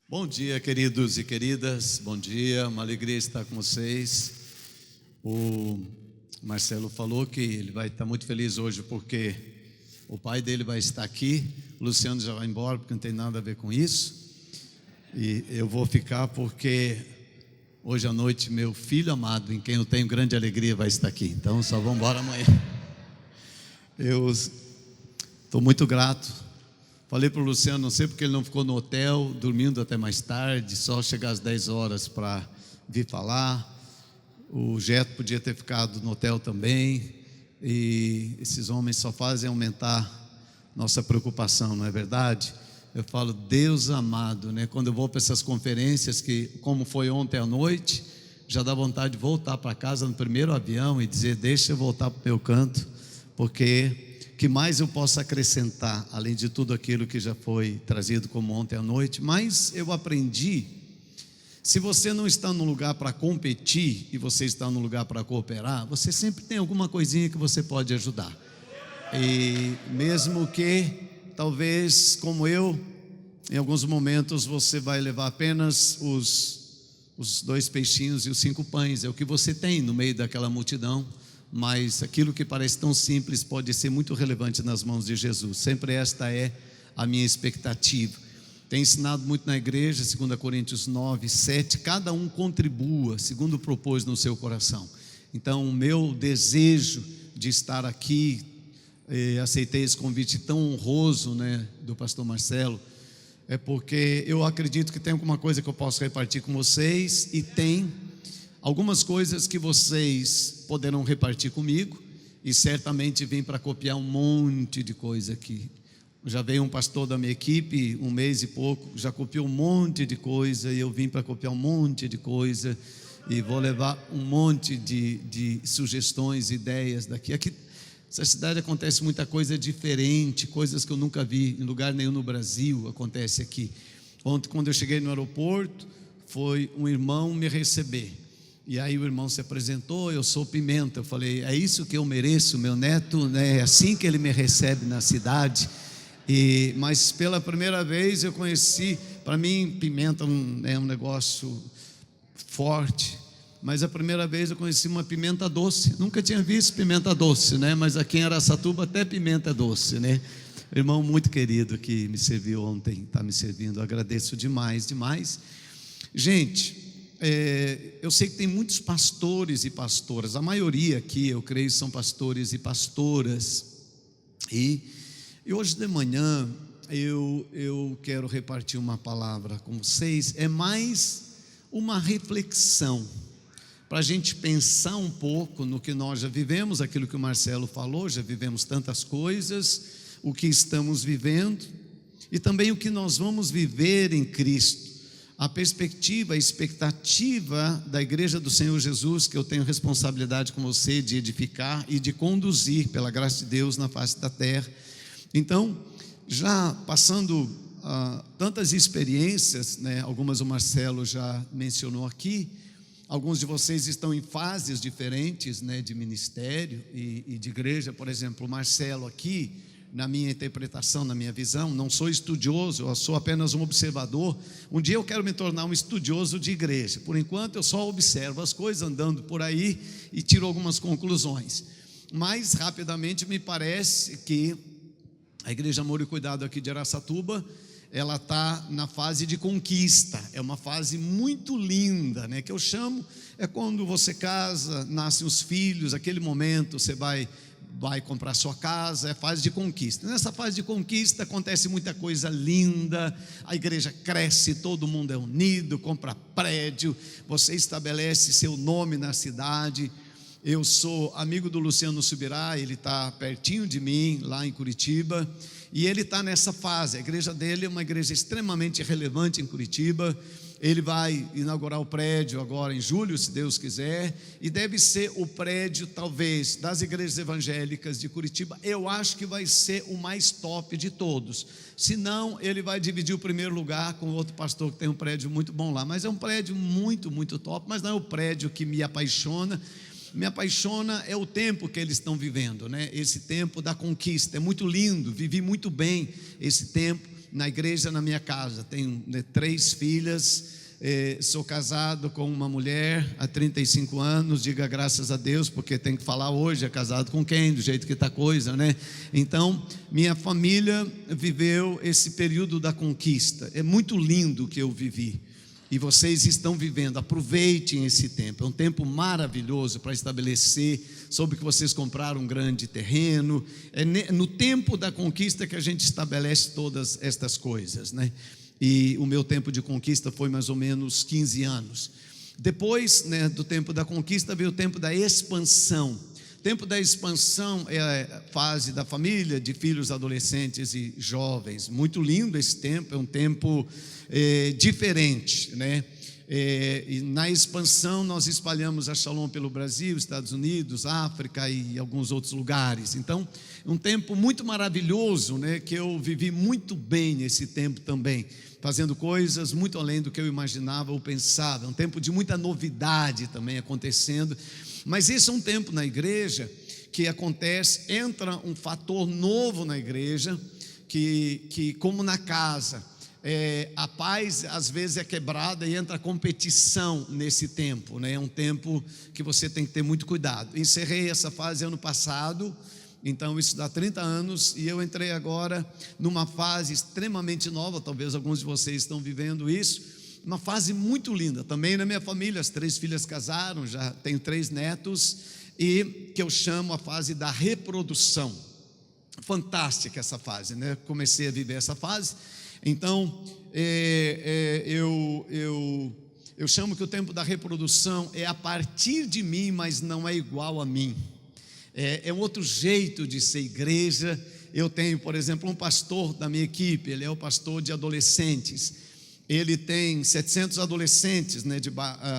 Bom dia, queridos e queridas, bom dia, uma alegria estar com vocês. O Marcelo falou que ele vai estar muito feliz hoje porque o pai dele vai estar aqui. O Luciano já vai embora porque não tem nada a ver com isso. E eu vou ficar porque hoje à noite meu filho amado, em quem eu tenho grande alegria, vai estar aqui. Então só vamos embora amanhã. Eu estou muito grato. Falei para o Luciano, não sei porque ele não ficou no hotel, dormindo até mais tarde, só chegar às 10 horas para vir falar. O Jeto podia ter ficado no hotel também. E esses homens só fazem aumentar nossa preocupação, não é verdade? Eu falo, Deus amado, né? Quando eu vou para essas conferências, que como foi ontem à noite, já dá vontade de voltar para casa no primeiro avião e dizer, deixa eu voltar para o meu canto, porque que mais eu possa acrescentar, além de tudo aquilo que já foi trazido como ontem à noite. Mas eu aprendi, se você não está no lugar para competir e você está no lugar para cooperar, você sempre tem alguma coisinha que você pode ajudar. E mesmo que, talvez, como eu, em alguns momentos você vai levar apenas os 2 peixinhos e os 5 pães, é o que você tem no meio daquela multidão. Mas aquilo que parece tão simples pode ser muito relevante nas mãos de Jesus. Sempre esta é a minha expectativa. Tenho ensinado muito na igreja, 2 Coríntios 9, 7, cada um contribua segundo propôs no seu coração. Então o meu desejo de estar aqui, aceitei esse convite tão honroso, né, do pastor Marcelo, é porque eu acredito que tem alguma coisa que eu posso repartir com vocês, e tem algumas coisas que vocês poderão repartir comigo, e certamente vim para copiar um monte de coisa aqui. Já veio um pastor da minha equipe, 1 mês e pouco, já copiou um monte de coisa, e eu vim para copiar um monte de coisa, e vou levar um monte de sugestões, ideias daqui. Aqui, nessa cidade acontece muita coisa diferente, coisas que eu nunca vi em lugar nenhum no Brasil, acontece aqui. Ontem, quando eu cheguei no aeroporto, foi um irmão me receber. E aí o irmão se apresentou, eu sou Pimenta. Eu falei, é isso que eu mereço, meu neto, né? É assim que ele me recebe na cidade. Mas pela primeira vez eu conheci, para mim Pimenta é um negócio forte, mas a primeira vez eu conheci uma pimenta doce. Nunca tinha visto pimenta doce, né? Mas aqui em Araçatuba até pimenta doce, né? Irmão muito querido que me serviu ontem, está me servindo, agradeço demais, demais. Gente, eu sei que tem muitos pastores e pastoras, a maioria aqui eu creio são pastores e pastoras, e hoje de manhã eu quero repartir uma palavra com vocês. É mais uma reflexão para a gente pensar um pouco no que nós já vivemos, aquilo que o Marcelo falou, já vivemos tantas coisas, o que estamos vivendo e também o que nós vamos viver em Cristo. A perspectiva, a expectativa da igreja do Senhor Jesus, que eu tenho responsabilidade com você de edificar e de conduzir pela graça de Deus na face da terra. Então, já passando tantas experiências, né, algumas o Marcelo já mencionou aqui, alguns de vocês estão em fases diferentes, né, de ministério e de igreja. Por exemplo, o Marcelo aqui, na minha interpretação, na minha visão, não sou estudioso, eu sou apenas um observador. Um dia eu quero me tornar um estudioso de igreja. Por enquanto eu só observo as coisas andando por aí e tiro algumas conclusões. Mas rapidamente me parece que a Igreja Amor e Cuidado aqui de Araçatuba, ela está na fase de conquista. É uma fase muito linda, né? Que eu chamo, é quando você casa, nascem os filhos, aquele momento você vai comprar sua casa, é fase de conquista. Nessa fase de conquista acontece muita coisa linda, a igreja cresce, todo mundo é unido, compra prédio, você estabelece seu nome na cidade. Eu sou amigo do Luciano Subirá, ele está pertinho de mim, lá em Curitiba, e ele está nessa fase. A igreja dele é uma igreja extremamente relevante em Curitiba. Ele vai inaugurar o prédio agora em julho, se Deus quiser, e deve ser o prédio, talvez, das igrejas evangélicas de Curitiba. Eu acho que vai ser o mais top de todos. Se não, ele vai dividir o primeiro lugar com outro pastor que tem um prédio muito bom lá. Mas é um prédio muito, muito top, mas não é o prédio que me apaixona. Me apaixona é o tempo que eles estão vivendo, né? Esse tempo da conquista, é muito lindo, vivi muito bem esse tempo. na igreja, na minha casa. Tenho 3 filhas. Sou casado com uma mulher há 35 anos, diga graças a Deus, porque tem que falar hoje, é casado com quem, do jeito que está a coisa, né? Então, minha família viveu esse período da conquista, é muito lindo o que eu vivi, e vocês estão vivendo, aproveitem esse tempo, é um tempo maravilhoso para estabelecer, sobre que vocês compraram um grande terreno, é no tempo da conquista que a gente estabelece todas estas coisas, né? E o meu tempo de conquista foi mais ou menos 15 anos. Depois, né, do tempo da conquista veio o tempo da expansão. O tempo da expansão é a fase da família, de filhos, adolescentes e jovens. Muito lindo esse tempo, é um tempo diferente, né? E na expansão nós espalhamos a Shalom pelo Brasil, Estados Unidos, África e alguns outros lugares. Então, um tempo muito maravilhoso, né, que eu vivi muito bem nesse tempo também, fazendo coisas muito além do que eu imaginava ou pensava. Um tempo de muita novidade também acontecendo. Mas esse é um tempo na igreja que acontece, entra um fator novo na igreja, que como na casa, a paz às vezes é quebrada e entra a competição nesse tempo, né? É um tempo que você tem que ter muito cuidado. Encerrei essa fase ano passado, então isso dá 30 anos, e eu entrei agora numa fase extremamente nova. Talvez alguns de vocês estão vivendo isso, uma fase muito linda, também na minha família, as 3 filhas casaram, já tenho 3 netos, e que eu chamo a fase da reprodução. Fantástica essa fase, né? Comecei a viver essa fase. Então, eu chamo que o tempo da reprodução é a partir de mim, mas não é igual a mim. É um outro jeito de ser igreja. Eu tenho, por exemplo, um pastor da minha equipe, ele é o pastor de adolescentes. Ele tem 700 adolescentes, né,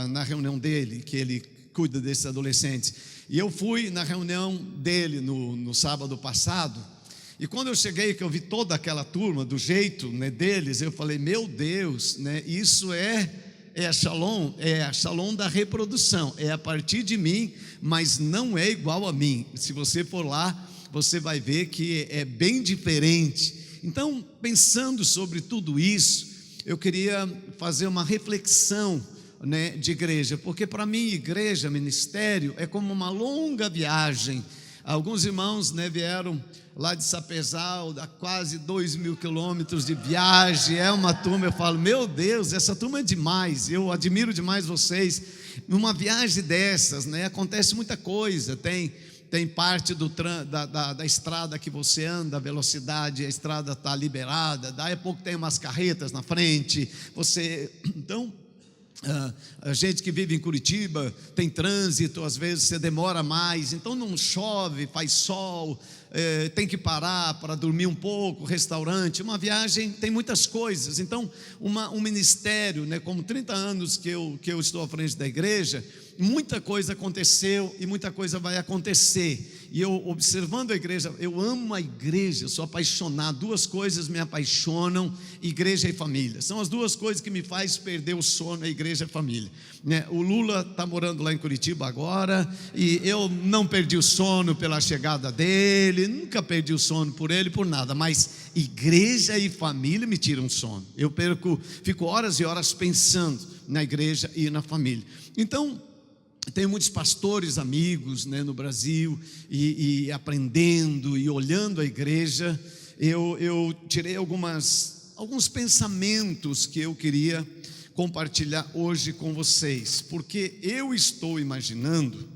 na reunião dele, que ele cuida desses adolescentes. E eu fui na reunião dele no sábado passado. E quando eu cheguei, que eu vi toda aquela turma, do jeito, né, deles, eu falei, meu Deus, né, isso é a Shalom da reprodução, é a partir de mim, mas não é igual a mim. Se você for lá, você vai ver que é bem diferente. Então, pensando sobre tudo isso, eu queria fazer uma reflexão, né, de igreja, porque para mim igreja, ministério, é como uma longa viagem. Alguns irmãos, né, vieram lá de Sapezal, dá quase 2.000 quilômetros de viagem, é uma turma, eu falo, meu Deus, essa turma é demais, eu admiro demais vocês. Numa viagem dessas, né, acontece muita coisa, tem parte da estrada que você anda, a velocidade, a estrada está liberada, daí a pouco tem umas carretas na frente, então... a gente que vive em Curitiba tem trânsito, às vezes você demora mais, então não chove, faz sol, tem que parar para dormir um pouco, restaurante, uma viagem tem muitas coisas. Então um ministério, né, como 30 anos que eu estou à frente da igreja, muita coisa aconteceu e muita coisa vai acontecer. E eu, observando a igreja, eu amo a igreja, eu sou apaixonado. 2 coisas me apaixonam: igreja e família. São as 2 coisas que me faz perder o sono, a igreja e a família, né? O Lula está morando lá em Curitiba agora, e eu não perdi o sono pela chegada dele, nunca perdi o sono por ele, por nada, mas igreja e família me tiram sono. Eu fico horas e horas pensando na igreja e na família. Então, tenho muitos pastores amigos, né, no Brasil, e aprendendo e olhando a igreja, eu tirei alguns pensamentos que eu queria compartilhar hoje com vocês, porque eu estou imaginando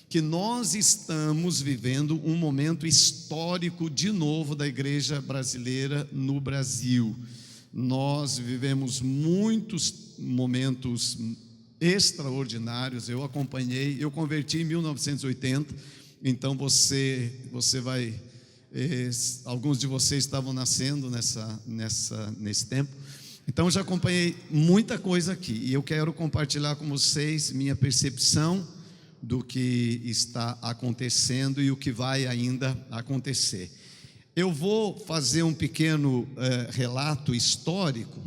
que nós estamos vivendo um momento histórico de novo da igreja brasileira no Brasil. Nós vivemos muitos momentos extraordinários. Eu acompanhei, eu converti em 1980, então você vai, alguns de vocês estavam nascendo nesse tempo, então já acompanhei muita coisa aqui, e eu quero compartilhar com vocês minha percepção do que está acontecendo e o que vai ainda acontecer. Eu vou fazer um pequeno relato histórico.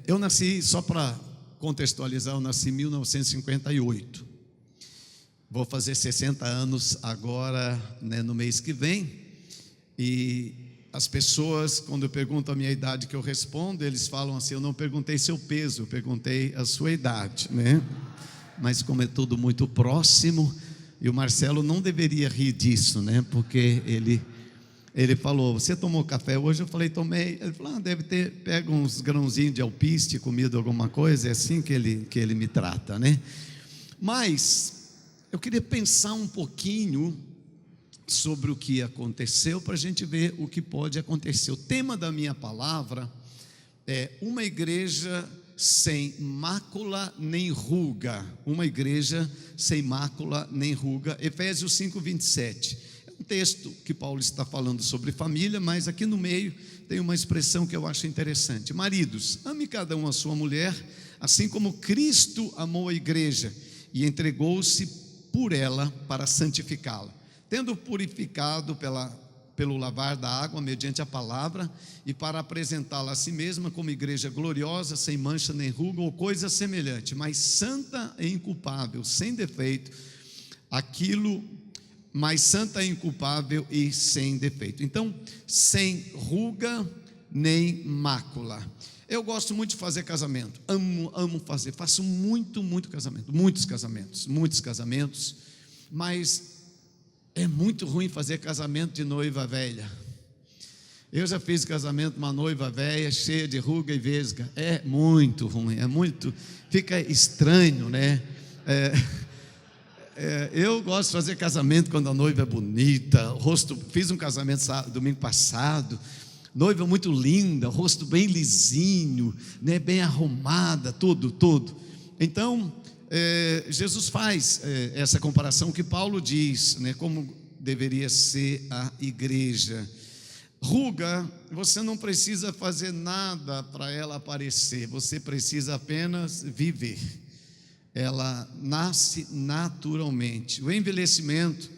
Eu nasci, só para contextualizar, eu nasci em 1958. Vou fazer 60 anos agora, né, no mês que vem. E As pessoas, quando eu pergunto a minha idade, que eu respondo, eles falam assim: eu não perguntei seu peso, eu perguntei a sua idade, né? Mas como é tudo muito próximo, e o Marcelo não deveria rir disso, né? Porque ele falou: você tomou café hoje? Eu falei: tomei. Ele falou: deve ter pega uns grãozinhos de alpiste, comido alguma coisa. É assim que ele me trata, né? Mas eu queria pensar um pouquinho sobre o que aconteceu, para a gente ver o que pode acontecer. O tema da minha palavra é uma igreja sem mácula nem ruga. Uma igreja sem mácula nem ruga. Efésios 5:27. É um texto que Paulo está falando sobre família, mas aqui no meio tem uma expressão que eu acho interessante: maridos, ame cada um a sua mulher, assim como Cristo amou a igreja e entregou-se por ela para santificá-la, tendo purificado pelo lavar da água mediante a palavra, e para apresentá-la a si mesma como igreja gloriosa, sem mancha nem ruga ou coisa semelhante, mas santa e inculpável, sem defeito, mas santa e inculpável e sem defeito. Então, sem ruga nem mácula. Eu gosto muito de fazer casamento, amo fazer, faço muito casamento, muitos casamentos, mas é muito ruim fazer casamento de noiva velha. Eu já fiz casamento de uma noiva velha, cheia de ruga e vesga. É muito ruim, fica estranho, né? Eu gosto de fazer casamento quando a noiva é bonita, fiz um casamento domingo passado, noiva muito linda, rosto bem lisinho, né? Bem arrumada, tudo. Então, Jesus faz essa comparação que Paulo diz, né, como deveria ser a igreja. Ruga, você não precisa fazer nada para ela aparecer, você precisa apenas viver. Ela nasce naturalmente. O envelhecimento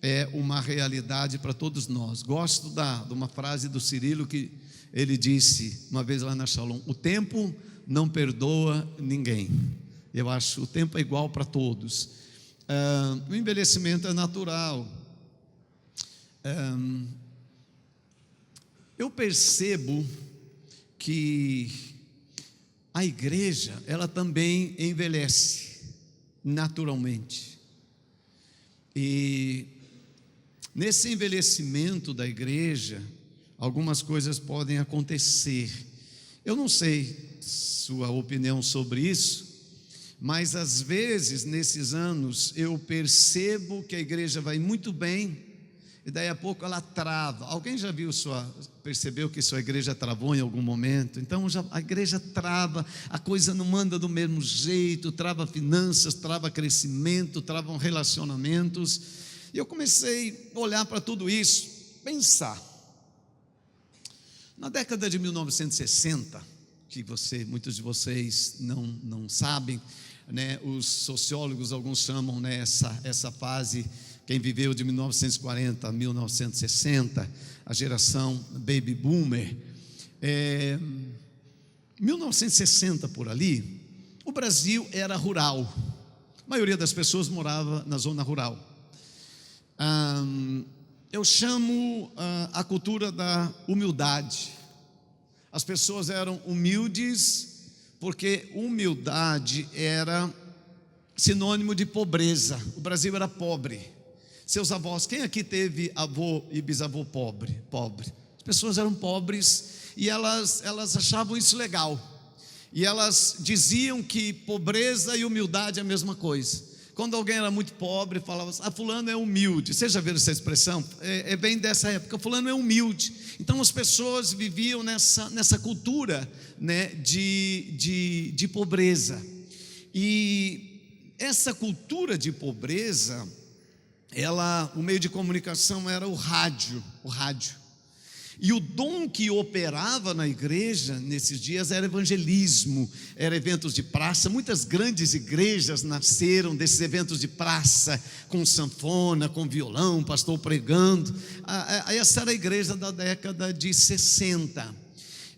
é uma realidade para todos nós. Gosto de uma frase do Cirilo que ele disse uma vez lá na Shalom: o tempo não perdoa ninguém. Eu acho que o tempo é igual para todos. O envelhecimento é natural. Eu percebo que a igreja, ela também envelhece naturalmente. E nesse envelhecimento da igreja, algumas coisas podem acontecer. Eu não sei sua opinião sobre isso, mas às vezes nesses anos eu percebo que a igreja vai muito bem e daí a pouco ela trava. Alguém já percebeu que sua igreja travou em algum momento? Então a igreja trava, a coisa não anda do mesmo jeito, trava finanças, trava crescimento, travam relacionamentos. E eu comecei a olhar para tudo isso, pensar. Na década de 1960, que muitos de vocês não sabem, né, os sociólogos, alguns chamam, né, essa fase, quem viveu de 1940 a 1960, a geração baby boomer. 1960 por ali, o Brasil era rural, a maioria das pessoas morava na zona rural. Eu chamo a cultura da humildade. As pessoas eram humildes, porque humildade era sinônimo de pobreza. O Brasil era pobre. Seus avós, quem aqui teve avô e bisavô pobre? As pessoas eram pobres e elas achavam isso legal. E elas diziam que pobreza e humildade é a mesma coisa. Quando alguém era muito pobre, falava assim: fulano é humilde. Vocês já viram essa expressão? É bem dessa época, fulano é humilde. Então as pessoas viviam nessa cultura, né, de pobreza. E essa cultura de pobreza, o meio de comunicação era o rádio. E o dom que operava na igreja nesses dias era evangelismo, era eventos de praça. Muitas grandes igrejas nasceram desses eventos de praça, com sanfona, com violão, pastor pregando. Essa era a igreja da década de 60.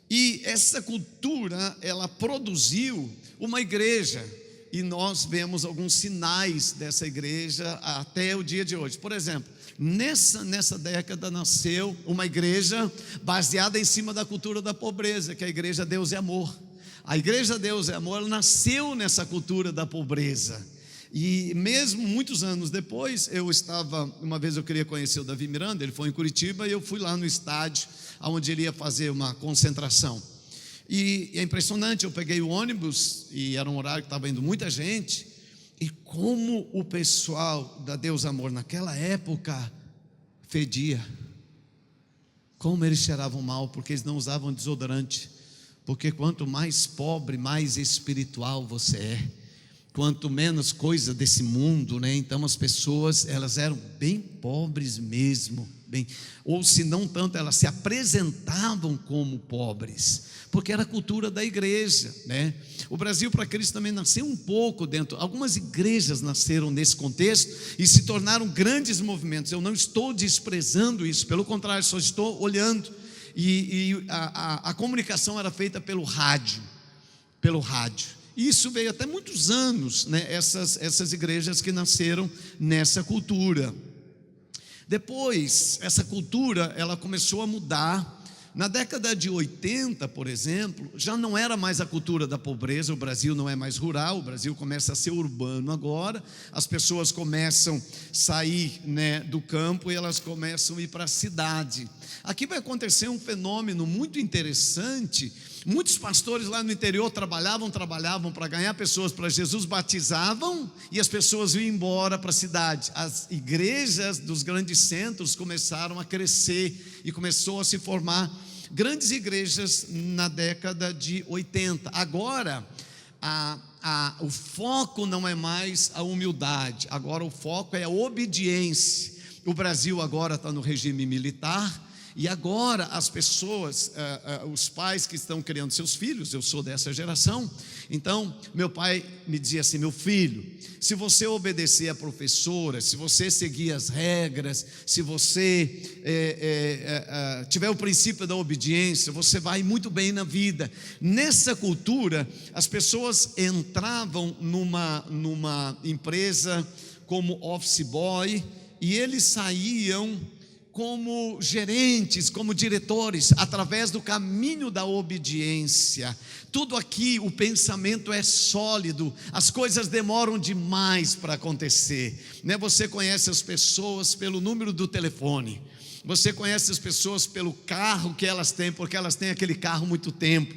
E essa cultura, ela produziu uma igreja e nós vemos alguns sinais dessa igreja até o dia de hoje. Por exemplo, nessa década nasceu uma igreja baseada em cima da cultura da pobreza, que é a igreja Deus é Amor. A igreja Deus é Amor, ela nasceu nessa cultura da pobreza. E mesmo muitos anos depois, uma vez eu queria conhecer o Davi Miranda, ele foi em Curitiba, e eu fui lá no estádio, onde ele ia fazer uma concentração. E é impressionante, eu peguei o ônibus, e era um horário que estava indo muita gente, e como o pessoal da Deus Amor naquela época fedia, como eles cheiravam mal, porque eles não usavam desodorante, porque quanto mais pobre, mais espiritual você é, quanto menos coisa desse mundo, né? Então as pessoas, elas eram bem pobres mesmo, ou se não tanto, elas se apresentavam como pobres, porque era a cultura da igreja, né? O Brasil para Cristo também nasceu um pouco dentro, algumas igrejas nasceram nesse contexto e se tornaram grandes movimentos. Eu não estou desprezando isso, pelo contrário, só estou olhando, e a comunicação era feita pelo rádio. Isso veio até muitos anos, né? Essas igrejas que nasceram nessa cultura. Depois, essa cultura, ela começou a mudar. Na década de 80, por exemplo, já não era mais a cultura da pobreza. O Brasil não é mais rural, o Brasil começa a ser urbano agora. As pessoas começam a sair, né, do campo, e elas começam a ir para a cidade. Aqui vai acontecer um fenômeno muito interessante. Muitos pastores lá no interior trabalhavam para ganhar pessoas para Jesus, batizavam, e as pessoas iam embora para a cidade. As igrejas dos grandes centros começaram a crescer e começou a se formar grandes igrejas na década de 80. Agora, o foco não é mais a humildade, agora o foco é a obediência. O Brasil agora está no regime militar. E agora as pessoas, os pais que estão criando seus filhos, eu sou dessa geração, então meu pai me dizia assim: meu filho, se você obedecer à professora, se você seguir as regras, se você tiver o princípio da obediência, você vai muito bem na vida. Nessa cultura, as pessoas entravam numa empresa como office boy, e eles saíam como gerentes, como diretores, através do caminho da obediência. Tudo aqui, o pensamento é sólido, as coisas demoram demais para acontecer, né? Você conhece as pessoas pelo número do telefone, você conhece as pessoas pelo carro que elas têm, porque elas têm aquele carro há muito tempo.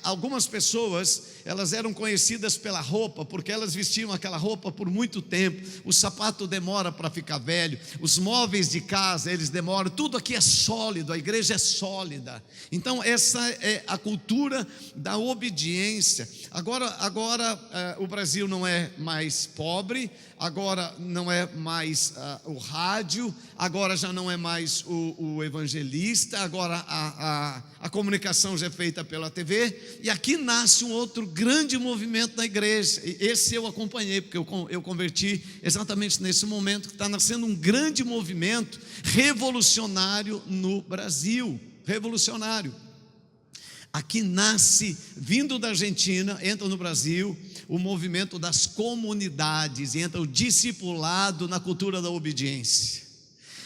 Algumas pessoas, elas eram conhecidas pela roupa, porque elas vestiam aquela roupa por muito tempo. O sapato demora para ficar velho, os móveis de casa, eles demoram. Tudo aqui é sólido, a igreja é sólida. Então essa é a cultura da obediência. Agora o Brasil não é mais pobre, agora não é mais o rádio, agora já não é mais o evangelista, agora a comunicação já é feita pela TV, e aqui nasce um outro grande movimento da igreja. Esse eu acompanhei, porque eu converti exatamente nesse momento, que está nascendo um grande movimento revolucionário no Brasil, revolucionário. Aqui nasce, vindo da Argentina, entra no Brasil, o movimento das comunidades, entra o discipulado na cultura da obediência.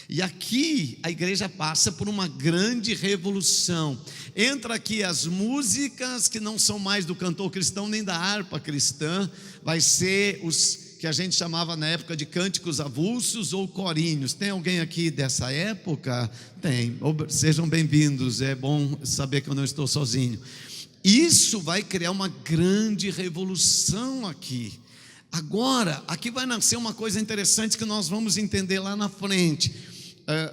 E aqui a igreja passa por uma grande revolução. Entra aqui as músicas que não são mais do cantor cristão nem da harpa cristã, vai ser os que a gente chamava na época de cânticos avulsos ou corinhos. Tem alguém aqui dessa época? Tem. Sejam bem-vindos, é bom saber que eu não estou sozinho. Isso vai criar uma grande revolução aqui. Agora, aqui vai nascer uma coisa interessante que nós vamos entender lá na frente.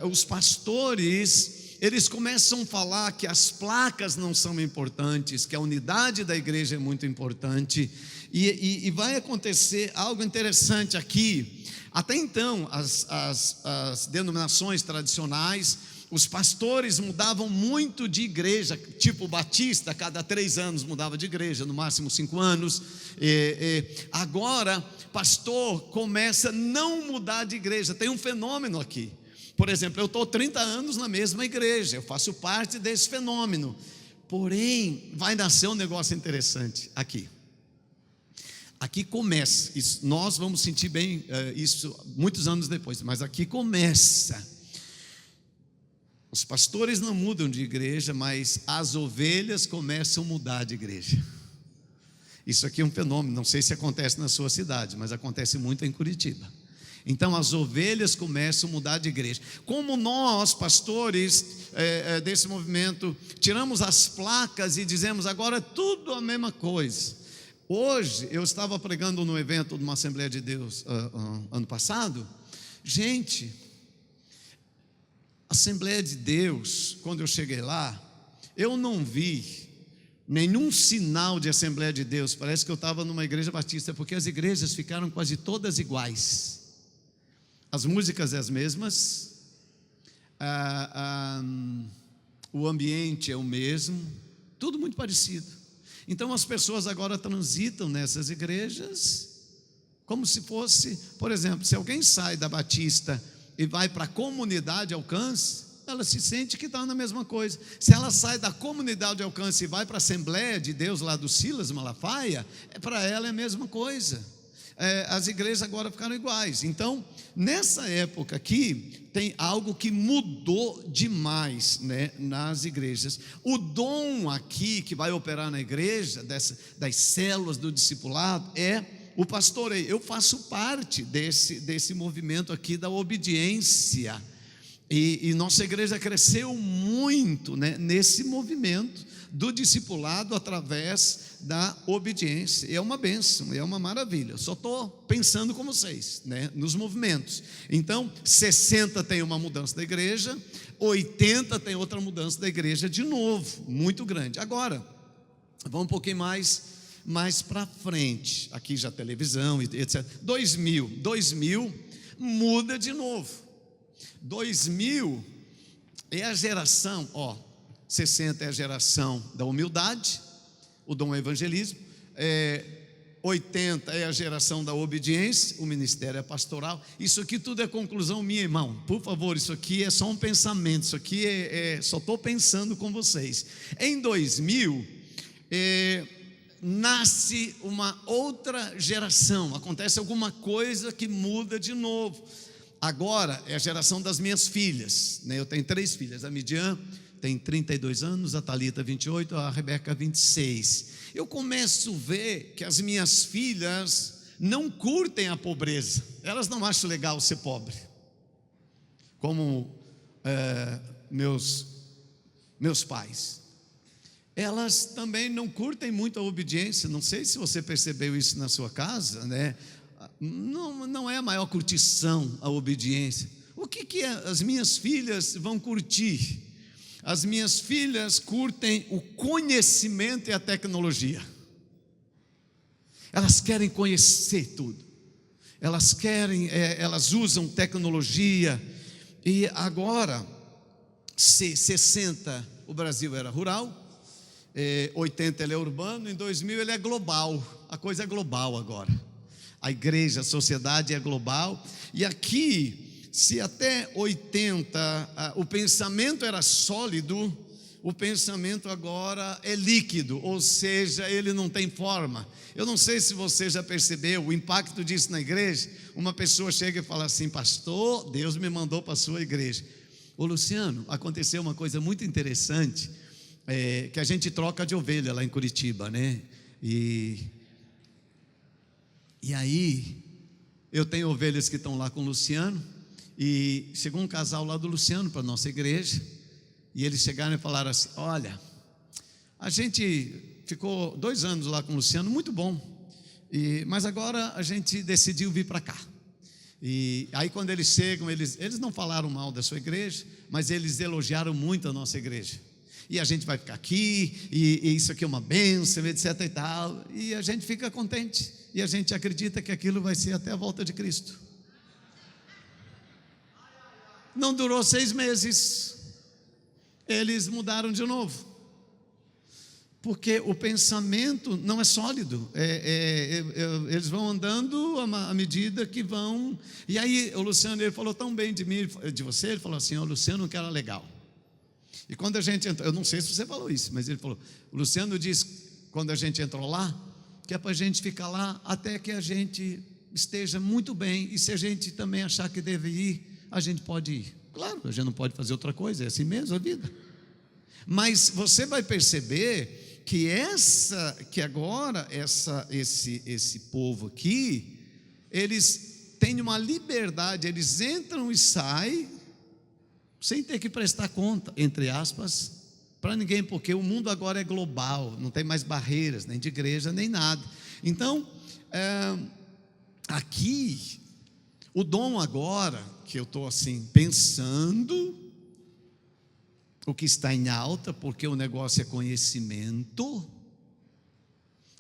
Os pastores, eles começam a falar que as placas não são importantes, que a unidade da igreja é muito importante, e vai acontecer algo interessante aqui. Até então, as denominações tradicionais, os pastores mudavam muito de igreja, tipo batista, cada 3 anos mudava de igreja, no máximo 5 anos. Agora, pastor começa a não mudar de igreja. Tem um fenômeno aqui. Por exemplo, eu estou 30 anos na mesma igreja, eu faço parte desse fenômeno. Porém, vai nascer um negócio interessante aqui. aqui começa, isso, nós vamos sentir bem isso muitos anos depois, mas aqui começa. Os pastores não mudam de igreja, mas as ovelhas começam a mudar de igreja. Isso aqui é um fenômeno, não sei se acontece na sua cidade, mas acontece muito em Curitiba. Então as ovelhas começam a mudar de igreja. Como nós, pastores desse movimento, tiramos as placas e dizemos agora é tudo a mesma coisa. Hoje eu estava pregando no evento de uma Assembleia de Deus ano passado. Gente, Assembleia de Deus, quando eu cheguei lá, eu não vi nenhum sinal de Assembleia de Deus. Parece que eu estava numa igreja batista, porque as igrejas ficaram quase todas iguais. As músicas as mesmas, o ambiente é o mesmo, tudo muito parecido. Então as pessoas agora transitam nessas igrejas como se fosse, por exemplo, se alguém sai da Batista e vai para a comunidade Alcance, ela se sente que está na mesma coisa. Se ela sai da comunidade Alcance e vai para a Assembleia de Deus lá do Silas Malafaia, para ela é a mesma coisa. As igrejas agora ficaram iguais. Então, nessa época aqui, tem algo que mudou demais, né, nas igrejas. O dom aqui que vai operar na igreja, das células do discipulado, é o pastoreio. Eu faço parte desse movimento aqui da obediência. E nossa igreja cresceu muito, né, nesse movimento do discipulado através da obediência. É uma bênção, é uma maravilha. Só estou pensando com vocês, né, nos movimentos. Então 60 tem uma mudança da igreja, 80 tem outra mudança da igreja de novo, muito grande. Agora, vamos um pouquinho mais para frente, aqui já televisão, etc. 2000 muda de novo. 2000 é a geração, 60 é a geração da humildade, o dom é evangelismo, 80 é a geração da obediência, o ministério é pastoral. Isso aqui tudo é conclusão minha, irmão. Por favor, isso aqui é só um pensamento, isso aqui só estou pensando com vocês. Em 2000, nasce uma outra geração, acontece alguma coisa que muda de novo. Agora é a geração das minhas filhas, né? Eu tenho 3 filhas, a Midian tem 32 anos, a Thalita 28, a Rebeca 26. Eu começo a ver que as minhas filhas não curtem a pobreza, elas não acham legal ser pobre, como meus pais. Elas também não curtem muito a obediência. Não sei se você percebeu isso na sua casa, né? Não é a maior curtição a obediência. O que as minhas filhas vão curtir? As minhas filhas curtem o conhecimento e a tecnologia. Elas querem conhecer tudo. Elas usam tecnologia. E agora, 60 o Brasil era rural, 80 ele é urbano, em 2000 ele é global. A coisa é global agora. A igreja, a sociedade é global. E aqui, se até 80 o pensamento era sólido, o pensamento agora é líquido, ou seja, ele não tem forma. Eu não sei se você já percebeu o impacto disso na igreja. Uma pessoa chega e fala assim: pastor, Deus me mandou para a sua igreja. Ô Luciano, aconteceu uma coisa muito interessante, que a gente troca de ovelha lá em Curitiba, né? E aí, eu tenho ovelhas que estão lá com o Luciano, e chegou um casal lá do Luciano para a nossa igreja, e eles chegaram e falaram assim: olha, a gente ficou 2 anos lá com o Luciano, muito bom, mas agora a gente decidiu vir para cá. E aí quando eles chegam, eles não falaram mal da sua igreja, mas eles elogiaram muito a nossa igreja. E a gente vai ficar aqui, e isso aqui é uma bênção, etc e tal, e a gente fica contente. E a gente acredita que aquilo vai ser até a volta de Cristo. Não durou 6 meses, eles mudaram de novo, porque o pensamento não é sólido. Eles vão andando à medida que vão. E aí o Luciano, ele falou tão bem de mim, de você. Ele falou assim: o Luciano que era legal. E quando a gente entrou, eu não sei se você falou isso, mas ele falou, o Luciano disse, quando a gente entrou lá, que é para a gente ficar lá até que a gente esteja muito bem, e se a gente também achar que deve ir, a gente pode ir. Claro, a gente não pode fazer outra coisa, é assim mesmo a vida. Mas você vai perceber que agora esse povo aqui, eles têm uma liberdade, eles entram e saem sem ter que prestar conta, entre aspas, para ninguém, porque o mundo agora é global, não tem mais barreiras, nem de igreja, nem nada. Então, aqui, o dom agora, que eu estou assim, pensando, o que está em alta, porque o negócio é conhecimento,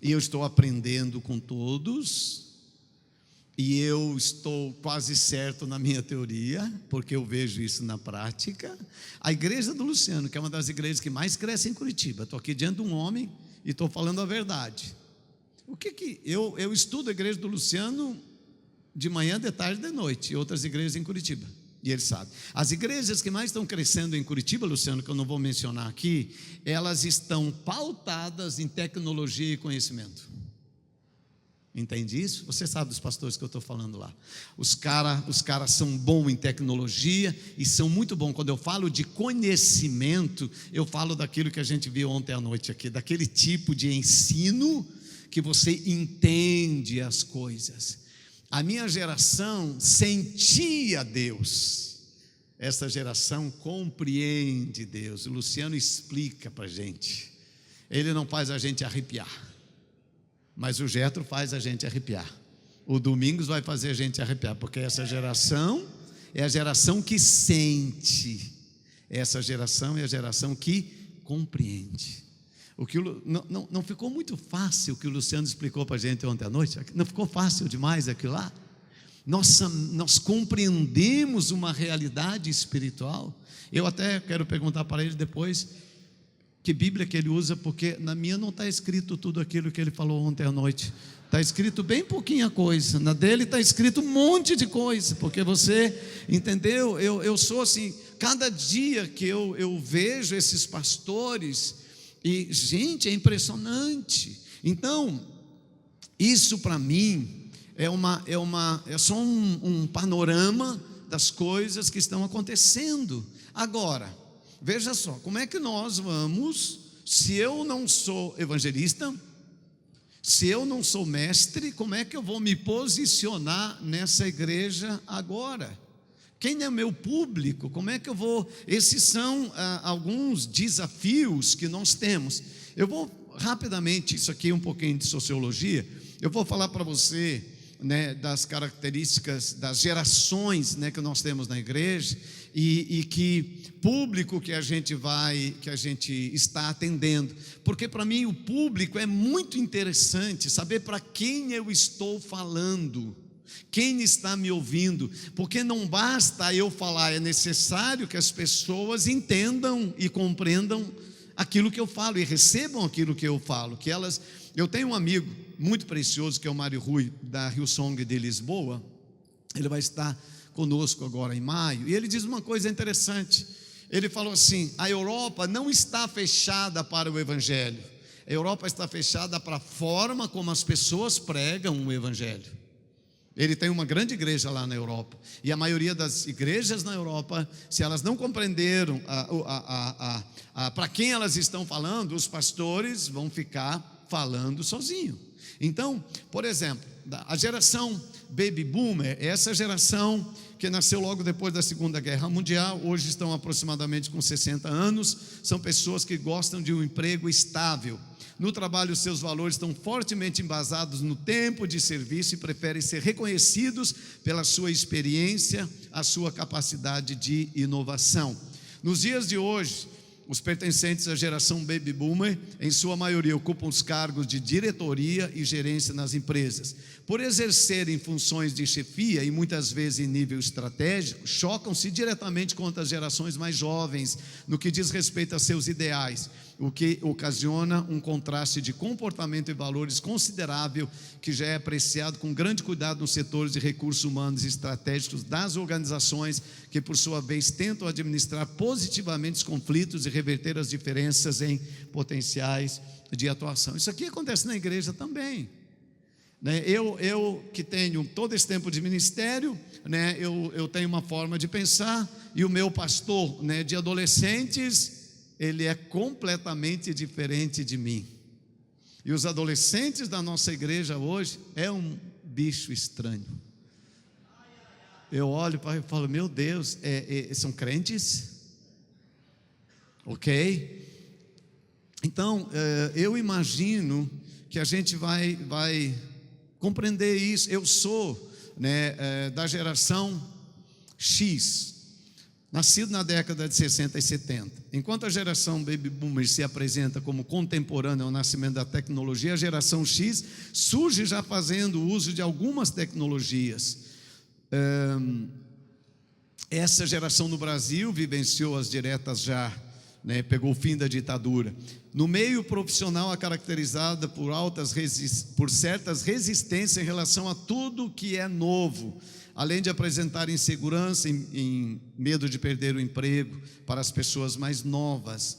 e eu estou aprendendo com todos, e eu estou quase certo na minha teoria, porque eu vejo isso na prática. A igreja do Luciano, que é uma das igrejas que mais cresce em Curitiba, estou aqui diante de um homem e estou falando a verdade. Eu estudo a igreja do Luciano de manhã, de tarde, de noite, e outras igrejas em Curitiba, e ele sabe. As igrejas que mais estão crescendo em Curitiba, Luciano, que eu não vou mencionar aqui, elas estão pautadas em tecnologia e conhecimento. Entende isso? Você sabe dos pastores que eu estou falando lá. Os caras são bons em tecnologia e são muito bons. Quando eu falo de conhecimento, eu falo daquilo que a gente viu ontem à noite aqui, daquele tipo de ensino que você entende as coisas. A minha geração sentia Deus, essa geração compreende Deus. O Luciano explica para a gente, ele não faz a gente arrepiar, mas o Jetro faz a gente arrepiar. O Domingos vai fazer a gente arrepiar, porque essa geração é a geração que sente, essa geração é a geração que compreende. Não ficou muito fácil o que o Luciano explicou para a gente ontem à noite? Não ficou fácil demais aquilo lá? Nós compreendemos uma realidade espiritual. Eu até quero perguntar para ele depois que Bíblia que ele usa, porque na minha não está escrito tudo aquilo que ele falou ontem à noite. Está escrito bem pouquinha coisa. Na dele está escrito um monte de coisa, porque você entendeu? Eu sou assim, cada dia que eu vejo esses pastores, e gente, é impressionante. Então, isso para mim é só um panorama das coisas que estão acontecendo. Agora, veja só, como é que nós vamos, se eu não sou evangelista, se eu não sou mestre, como é que eu vou me posicionar nessa igreja agora? Quem é meu público? Como é que eu vou? Esses são alguns desafios que nós temos. Eu vou rapidamente, isso aqui é um pouquinho de sociologia, eu vou falar para você, né, das características das gerações, né, que nós temos na igreja, e que público que a gente está atendendo, porque para mim o público é muito interessante saber para quem eu estou falando, quem está me ouvindo, porque não basta eu falar, é necessário que as pessoas entendam e compreendam aquilo que eu falo e recebam aquilo que eu falo, eu tenho um amigo muito precioso que é o Mário Rui, da Hillsong de Lisboa. Ele vai estar conosco agora em maio, e ele diz uma coisa interessante. Ele falou assim: a Europa não está fechada para o Evangelho, a Europa está fechada para a forma como as pessoas pregam o Evangelho. Ele tem uma grande igreja lá na Europa, e a maioria das igrejas na Europa, se elas não compreenderam para quem elas estão falando, os pastores vão ficar falando sozinho. Então, por exemplo, a geração Baby Boomer, essa geração que nasceu logo depois da Segunda Guerra Mundial, hoje estão aproximadamente com 60 anos, são pessoas que gostam de um emprego estável. No trabalho, seus valores estão fortemente embasados no tempo de serviço e preferem ser reconhecidos pela sua experiência, a sua capacidade de inovação. Nos dias de hoje, os pertencentes à geração Baby Boomer, em sua maioria, ocupam os cargos de diretoria e gerência nas empresas. Por exercerem funções de chefia, e muitas vezes em nível estratégico, chocam-se diretamente contra as gerações mais jovens, no que diz respeito a seus ideais. o que ocasiona um contraste de comportamento e valores considerável, que já é apreciado com grande cuidado nos setores de recursos humanos e estratégicos das organizações, que por sua vez tentam administrar positivamente os conflitos e reverter as diferenças em potenciais de atuação. Isso aqui acontece na igreja também. Eu que tenho todo esse tempo de ministério, eu tenho uma forma de pensar, e o meu pastor, de adolescentes, ele é completamente diferente de mim. E os adolescentes da nossa igreja hoje é um bicho estranho. Eu olho para ele e falo: meu Deus, são crentes? Ok? Então, eu imagino que a gente vai compreender isso. Eu sou da geração X, nascido na década de 60 e 70. Enquanto a geração Baby Boomer se apresenta como contemporânea ao nascimento da tecnologia, a geração X surge já fazendo uso de algumas tecnologias. Essa geração no Brasil vivenciou as diretas já, pegou o fim da ditadura. No meio profissional é caracterizada por certas resistências em relação a tudo que é novo, além de apresentar insegurança em medo de perder o emprego para as pessoas mais novas.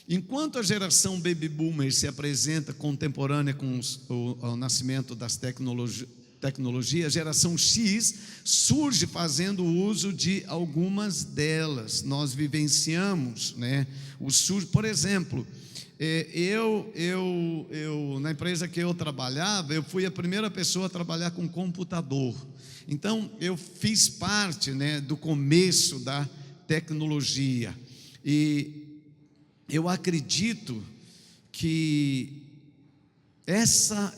Enquanto a geração Baby Boomer se apresenta contemporânea com o nascimento das tecnologias, a geração X surge fazendo uso de algumas delas. Nós vivenciamos, por exemplo, na empresa que eu trabalhava, eu fui a primeira pessoa a trabalhar com computador. Então, eu fiz parte, do começo da tecnologia. E eu acredito que essa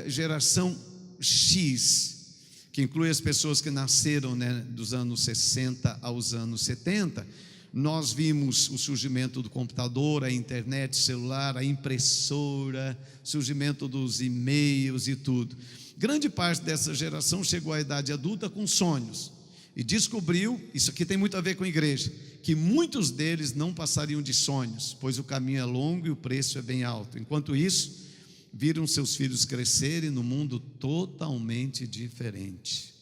geração X, que inclui as pessoas que nasceram, dos anos 60 aos anos 70, nós vimos o surgimento do computador, a internet, o celular, a impressora, surgimento dos e-mails e tudo. Grande parte dessa geração chegou à idade adulta com sonhos e descobriu, isso aqui tem muito a ver com a igreja, que muitos deles não passariam de sonhos, pois o caminho é longo e o preço é bem alto. Enquanto isso, viram seus filhos crescerem num mundo totalmente diferente.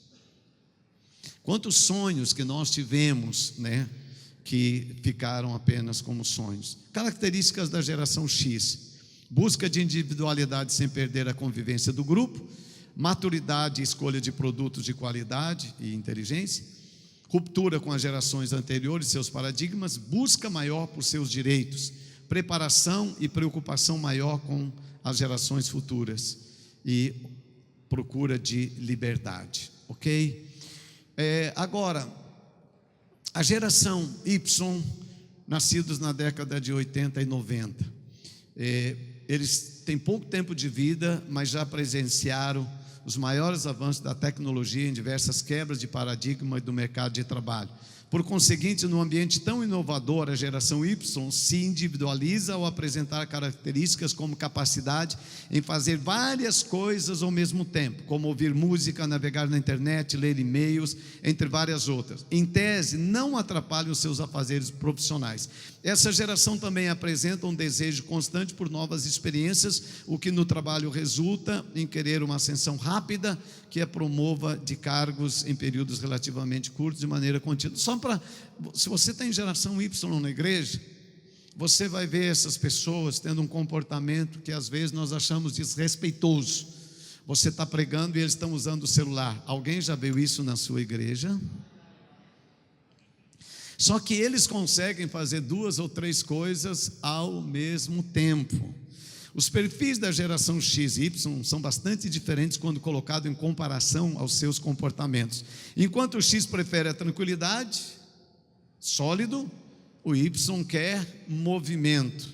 Quantos sonhos que nós tivemos, que ficaram apenas como sonhos. Características da geração X: busca de individualidade sem perder a convivência do grupo, maturidade e escolha de produtos de qualidade e inteligência, ruptura com as gerações anteriores e seus paradigmas, busca maior por seus direitos, preparação e preocupação maior com as gerações futuras e procura de liberdade, ok? Agora, a geração Y, nascidos na década de 80 e 90, eles têm pouco tempo de vida, mas já presenciaram os maiores avanços da tecnologia em diversas quebras de paradigma do mercado de trabalho. Por conseguinte, num ambiente tão inovador, a geração Y se individualiza ao apresentar características como capacidade em fazer várias coisas ao mesmo tempo, como ouvir música, navegar na internet, ler e-mails, entre várias outras. Em tese, não atrapalham os seus afazeres profissionais. Essa geração também apresenta um desejo constante por novas experiências, o que no trabalho resulta em querer uma ascensão rápida, que a promova de cargos em períodos relativamente curtos de maneira contínua. Se você tem geração Y na igreja, você vai ver essas pessoas tendo um comportamento que às vezes nós achamos desrespeitoso. Você está pregando e eles estão usando o celular. Alguém já viu isso na sua igreja? Só que eles conseguem fazer 2 ou 3 coisas ao mesmo tempo. Os perfis da geração X e Y são bastante diferentes quando colocado em comparação aos seus comportamentos. Enquanto o X prefere a tranquilidade, sólido, o Y quer movimento.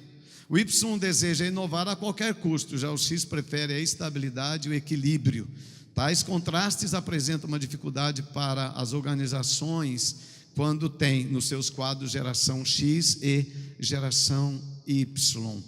O Y deseja inovar a qualquer custo, já o X prefere a estabilidade e o equilíbrio. Tais contrastes apresentam uma dificuldade para as organizações quando tem nos seus quadros geração X e geração Y.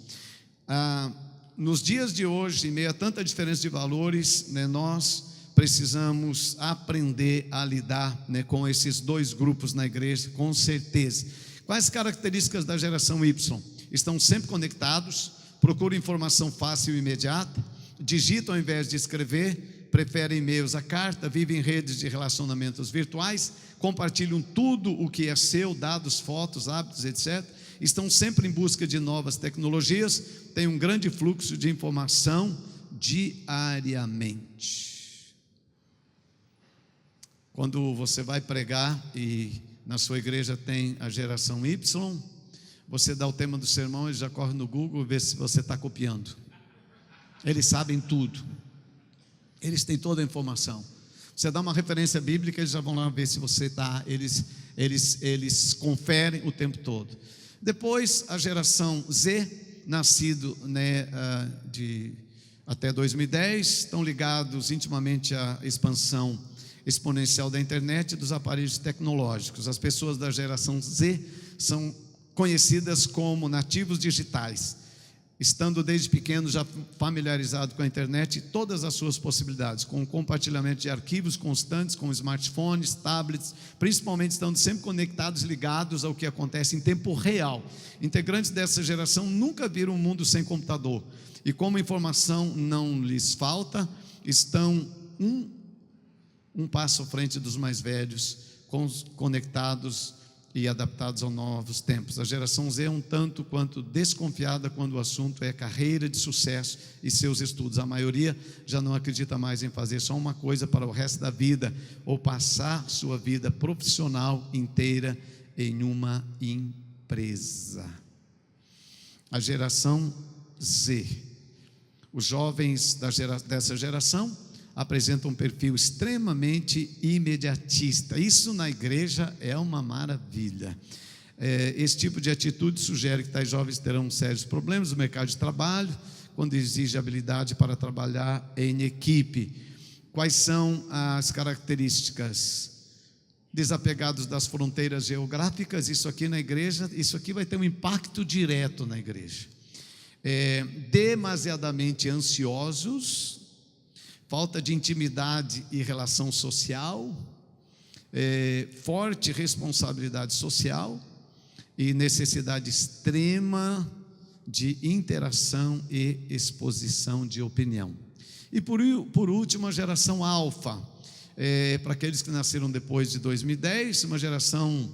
Nos dias de hoje, em meio a tanta diferença de valores, nós precisamos aprender a lidar com esses 2 grupos na igreja, com certeza. Quais características da geração Y? estão sempre conectados, procuram informação fácil e imediata, digitam ao invés de escrever, preferem e-mails à carta, vivem em redes de relacionamentos virtuais, compartilham tudo o que é seu, dados, fotos, hábitos, etc. Estão sempre em busca de novas tecnologias, têm um grande fluxo de informação diariamente. Quando você vai pregar e na sua igreja tem a geração Y, você dá o tema do sermão, eles já correm no Google e vê se você está copiando. Eles sabem tudo, eles têm toda a informação. Você dá uma referência bíblica, eles já vão lá ver se você está. Eles conferem o tempo todo. Depois a geração Z, nascido até 2010, estão ligados intimamente à expansão exponencial da internet e dos aparelhos tecnológicos. As pessoas da geração Z são conhecidas como nativos digitais, estando desde pequeno já familiarizado com a internet e todas as suas possibilidades, com o compartilhamento de arquivos constantes, com smartphones, tablets, principalmente estando sempre conectados, ligados ao que acontece em tempo real. Integrantes dessa geração nunca viram um mundo sem computador, e como informação não lhes falta, estão um passo à frente dos mais velhos, conectados e adaptados aos novos tempos. A geração Z é um tanto quanto desconfiada quando o assunto é carreira de sucesso e seus estudos. A maioria já não acredita mais em fazer só uma coisa para o resto da vida, ou passar sua vida profissional inteira em uma empresa. A geração Z, os jovens dessa geração apresenta um perfil extremamente imediatista. Isso na igreja é uma maravilha. Esse tipo de atitude sugere que tais jovens terão sérios problemas no mercado de trabalho, quando exige habilidade para trabalhar em equipe. Quais são as características? Desapegados das fronteiras geográficas. Isso aqui na igreja, isso aqui vai ter um impacto direto na igreja. Demasiadamente ansiosos, falta de intimidade e relação social, forte responsabilidade social e necessidade extrema de interação e exposição de opinião. E por último, a geração alfa, para aqueles que nasceram depois de 2010, uma geração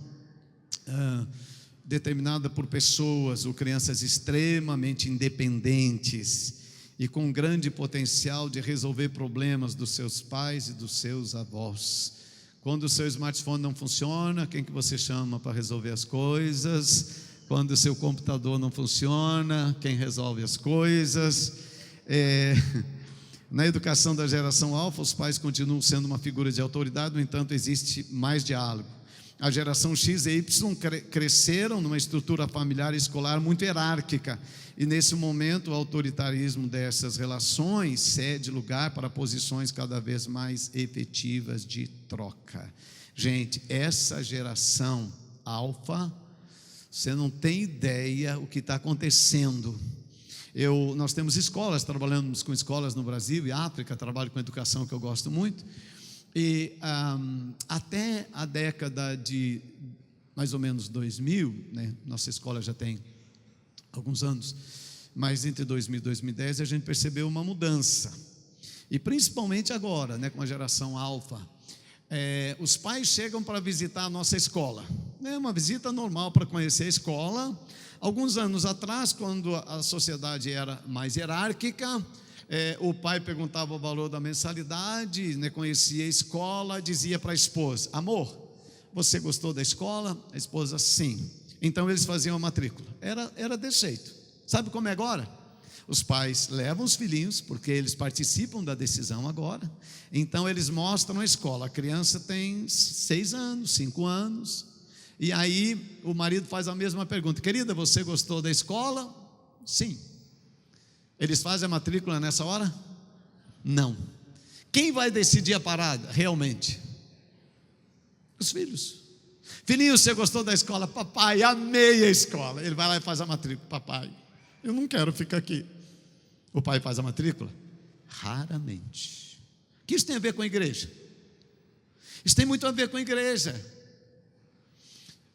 determinada por pessoas ou crianças extremamente independentes e com grande potencial de resolver problemas dos seus pais e dos seus avós. Quando o seu smartphone não funciona, quem que você chama para resolver as coisas? Quando o seu computador não funciona, quem resolve as coisas? Na educação da geração alfa, os pais continuam sendo uma figura de autoridade, no entanto, existe mais diálogo. A geração X e Y cresceram numa estrutura familiar e escolar muito hierárquica, e nesse momento o autoritarismo dessas relações cede lugar para posições cada vez mais efetivas de troca. Gente, essa geração alfa, você não tem ideia o que está acontecendo. Nós temos escolas, trabalhamos com escolas no Brasil e África, trabalho com educação que eu gosto muito. E até a década de mais ou menos 2000, nossa escola já tem alguns anos, mas entre 2000 e 2010 a gente percebeu uma mudança, e principalmente agora, com a geração alfa, os pais chegam para visitar a nossa escola, uma visita normal para conhecer a escola. Alguns anos atrás, quando a sociedade era mais hierárquica, o pai perguntava o valor da mensalidade, conhecia a escola, dizia para a esposa: amor, você gostou da escola? A esposa: sim. Então eles faziam a matrícula. Era desse jeito. Sabe como é agora? Os pais levam os filhinhos, porque eles participam da decisão agora. Então eles mostram a escola. A criança tem 6 anos, 5 anos. E aí o marido faz a mesma pergunta: querida, você gostou da escola? Sim. Eles fazem a matrícula nessa hora? Não. Quem vai decidir a parada realmente? Os filhos. Filhinho, você gostou da escola? Papai, amei a escola. Ele vai lá e faz a matrícula. Papai, eu não quero ficar aqui. O pai faz a matrícula? Raramente. O que isso tem a ver com a igreja? Isso tem muito a ver com a igreja.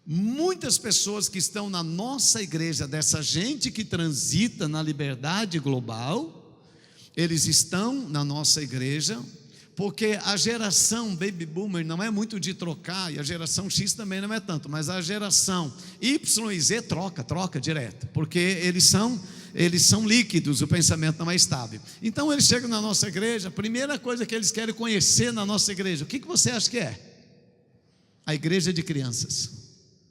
Muitas pessoas que estão na nossa igreja, dessa gente que transita na liberdade global, eles estão na nossa igreja, porque a geração Baby Boomer não é muito de trocar, e a geração X também não é tanto, mas a geração Y e Z troca direto, porque eles são líquidos, o pensamento não é estável. Então eles chegam na nossa igreja, a primeira coisa que eles querem conhecer na nossa igreja, o que você acha que é? A igreja de crianças,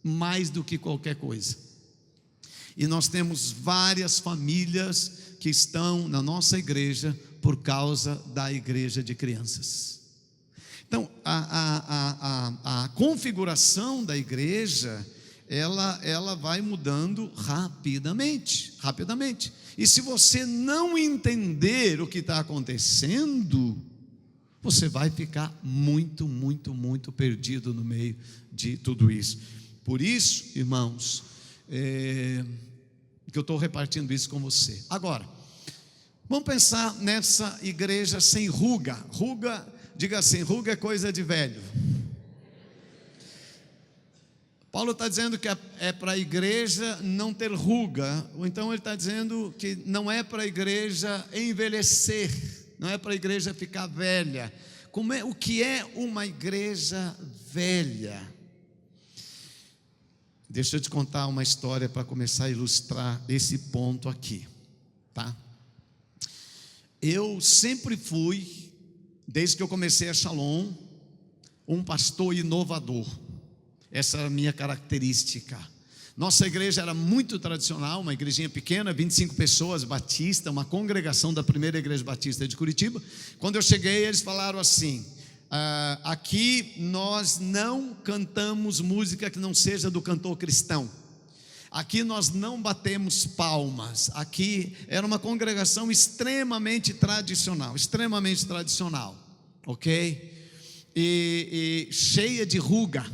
mais do que qualquer coisa. E nós temos várias famílias que estão na nossa igreja por causa da igreja de crianças. Então, a configuração da igreja, ela vai mudando rapidamente. E se você não entender o que está acontecendo, você vai ficar muito perdido no meio de tudo isso. Por isso, irmãos, que eu estou repartindo isso com você. Agora, vamos pensar nessa igreja sem ruga. Ruga, diga assim, ruga é coisa de velho. Paulo está dizendo que é para a igreja não ter ruga, ou então ele está dizendo que não é para a igreja envelhecer, não é para a igreja ficar velha. O que é uma igreja velha? Deixa eu te contar uma história para começar a ilustrar esse ponto aqui, tá? Eu sempre fui, desde que eu comecei a Shalom, um pastor inovador. Essa era a minha característica. Nossa igreja era muito tradicional, uma igrejinha pequena, 25 pessoas, batista, uma congregação da primeira igreja batista de Curitiba. Quando eu cheguei, eles falaram assim: aqui nós não cantamos música que não seja do cantor cristão. Aqui nós não batemos palmas. Aqui era uma congregação extremamente tradicional, ok? E cheia de ruga.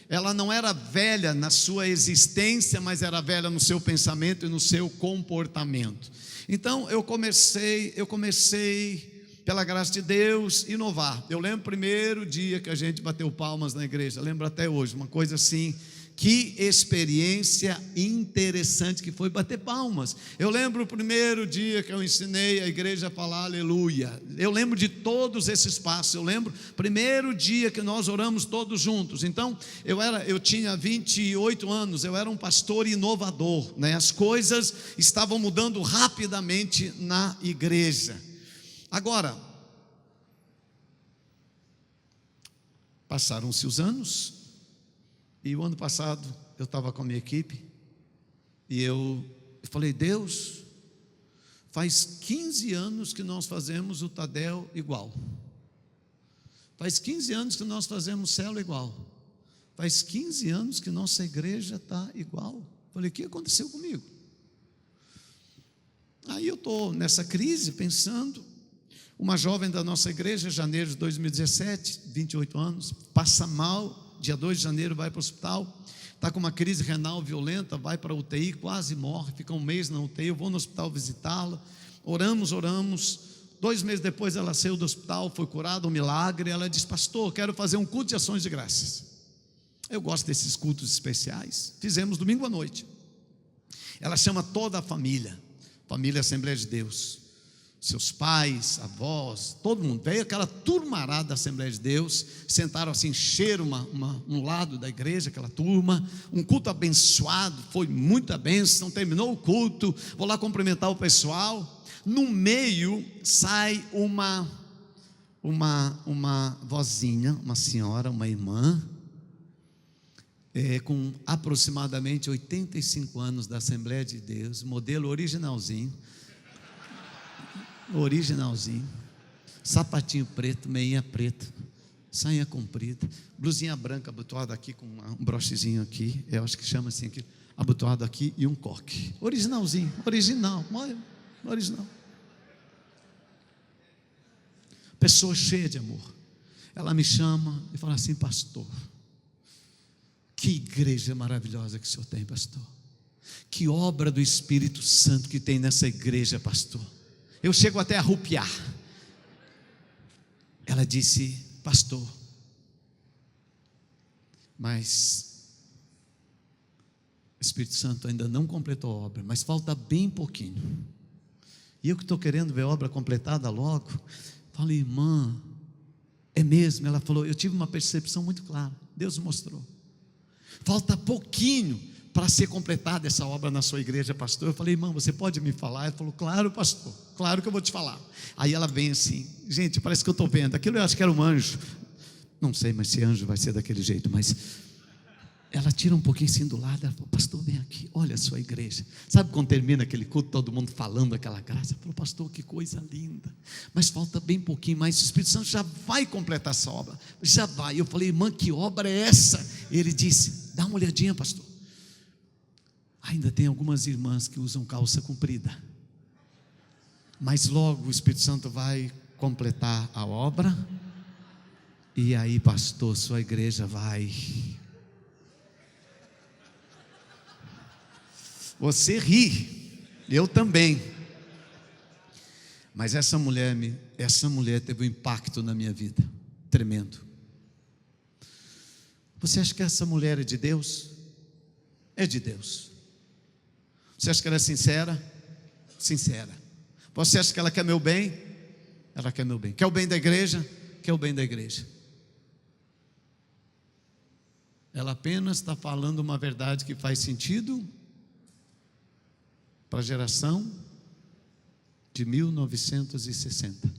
Ela não era velha na sua existência, mas era velha no seu pensamento e no seu comportamento. Então eu comecei, pela graça de Deus, inovar. Eu lembro o primeiro dia que a gente bateu palmas na igreja, lembro até hoje, uma coisa assim, que experiência interessante que foi bater palmas. Eu lembro o primeiro dia que eu ensinei a igreja a falar aleluia. Eu lembro de todos esses passos. Eu lembro o primeiro dia que nós oramos todos juntos. Então eu tinha 28 anos, eu era um pastor inovador, né? As coisas estavam mudando rapidamente na igreja. Agora, passaram-se os anos, e o ano passado eu estava com a minha equipe, e eu falei: Deus, faz 15 anos que nós fazemos o Tadel igual, faz 15 anos que nós fazemos célula igual, faz 15 anos que nossa igreja está igual. Falei: o que aconteceu comigo? Aí eu estou nessa crise pensando. Uma jovem da nossa igreja, janeiro de 2017, 28 anos, passa mal, dia 2 de janeiro vai para o hospital, está com uma crise renal violenta, vai para a UTI, quase morre, fica um mês na UTI, eu vou no hospital visitá-la, oramos, 2 meses depois ela saiu do hospital, foi curada, um milagre. Ela disse: pastor, quero fazer um culto de ações de graças. Eu gosto desses cultos especiais. Fizemos domingo à noite. Ela chama toda a família Assembleia de Deus, seus pais, avós, todo mundo. Veio aquela turmarada da Assembleia de Deus, sentaram assim, encheram um lado da igreja, aquela turma, um culto abençoado, foi muita bênção. Terminou o culto, vou lá cumprimentar o pessoal. No meio sai uma vozinha, uma senhora, uma irmã, com aproximadamente 85 anos, da Assembleia de Deus, modelo originalzinho, sapatinho preto, meinha preta, sainha comprida, blusinha branca abotoada aqui com um brochezinho aqui, eu acho que chama assim aqui, abotoado aqui, e um coque, originalzinho, original. Pessoa cheia de amor. Ela me chama e fala assim: pastor, que igreja maravilhosa que o senhor tem, pastor, que obra do Espírito Santo que tem nessa igreja, pastor. Eu chego até a arrupiar. Ela disse: pastor, mas Espírito Santo ainda não completou a obra, mas falta bem pouquinho. E eu que estou querendo ver a obra completada logo, falei, irmã, é mesmo? Ela falou, eu tive uma percepção muito clara, Deus mostrou. Falta pouquinho para ser completada essa obra na sua igreja, pastor. Eu falei, irmã, você pode me falar? Ela falou, claro, pastor, claro que eu vou te falar. Aí ela vem assim, gente, parece que eu estou vendo, aquilo eu acho que era um anjo, não sei, mas se anjo vai ser daquele jeito, mas ela tira um pouquinho assim do lado, ela falou, pastor, vem aqui, olha a sua igreja. Sabe quando termina aquele culto, todo mundo falando aquela graça? Ela falou, pastor, que coisa linda, mas falta bem pouquinho mais, o Espírito Santo já vai completar essa obra, já vai. Eu falei, irmã, que obra é essa? Ele disse, dá uma olhadinha, pastor, ainda tem algumas irmãs que usam calça comprida, mas logo o Espírito Santo vai completar a obra, e aí, pastor, sua igreja vai... Você ri, eu também. Mas essa mulher teve um impacto na minha vida, tremendo. Você acha que essa mulher é de Deus? É de Deus. Você acha que ela é sincera? Sincera. Você acha que ela quer meu bem? Ela quer meu bem. Quer o bem da igreja? Quer o bem da igreja. Ela apenas está falando uma verdade que faz sentido para a geração de 1960,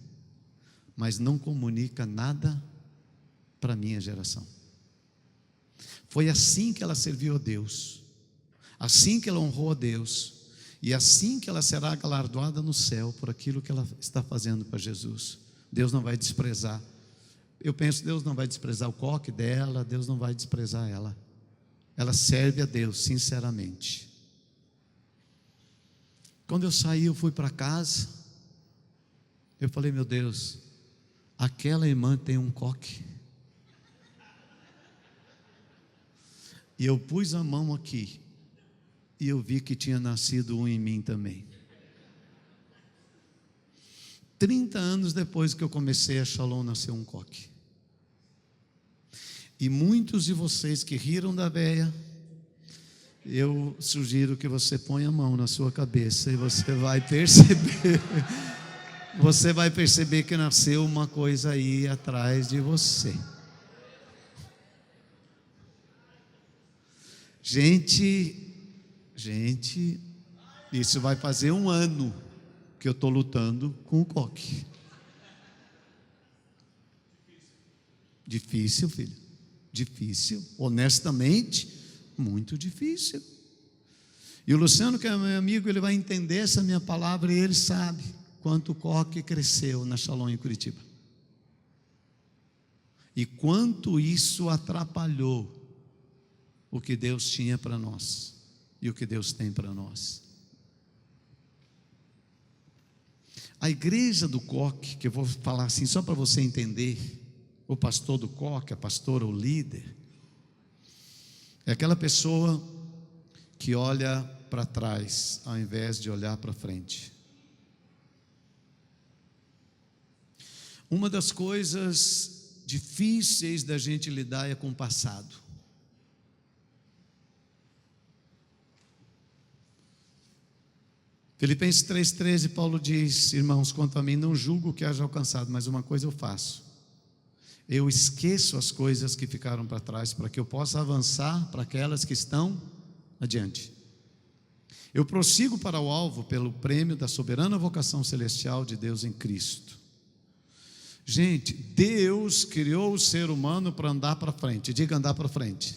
mas não comunica nada para a minha geração. Foi assim que ela serviu a Deus, assim que ela honrou a Deus, e assim que ela será galardoada no céu por aquilo que ela está fazendo para Jesus. Deus não vai desprezar. Eu penso, Deus não vai desprezar o coque dela, Deus não vai desprezar ela. Ela serve a Deus sinceramente. Quando eu saí, eu fui para casa, eu falei, meu Deus, aquela irmã tem um coque. E eu pus a mão aqui, e eu vi que tinha nascido um em mim também. 30 anos depois que eu comecei a Shalom, nasceu um coque. E muitos de vocês que riram da véia, eu sugiro que você ponha a mão na sua cabeça e você vai perceber que nasceu uma coisa aí atrás de você. Gente, isso vai fazer um ano que eu estou lutando com o coque. Difícil, filho, difícil, honestamente, muito difícil. E o Luciano, que é meu amigo, ele vai entender essa minha palavra, e ele sabe quanto o coque cresceu na Shalom em Curitiba, e quanto isso atrapalhou o que Deus tinha para nós e o que Deus tem para nós. A igreja do coque, que eu vou falar assim só para você entender, o pastor do coque, a pastora, o líder, é aquela pessoa que olha para trás ao invés de olhar para frente. Uma das coisas difíceis da gente lidar é com o passado. Filipenses 3,13, Paulo diz, irmãos, quanto a mim, não julgo o que haja alcançado, mas uma coisa eu faço: eu esqueço as coisas que ficaram para trás, para que eu possa avançar para aquelas que estão adiante. Eu prossigo para o alvo pelo prêmio da soberana vocação celestial de Deus em Cristo. Gente, Deus criou o ser humano para andar para frente. Diga, andar para frente.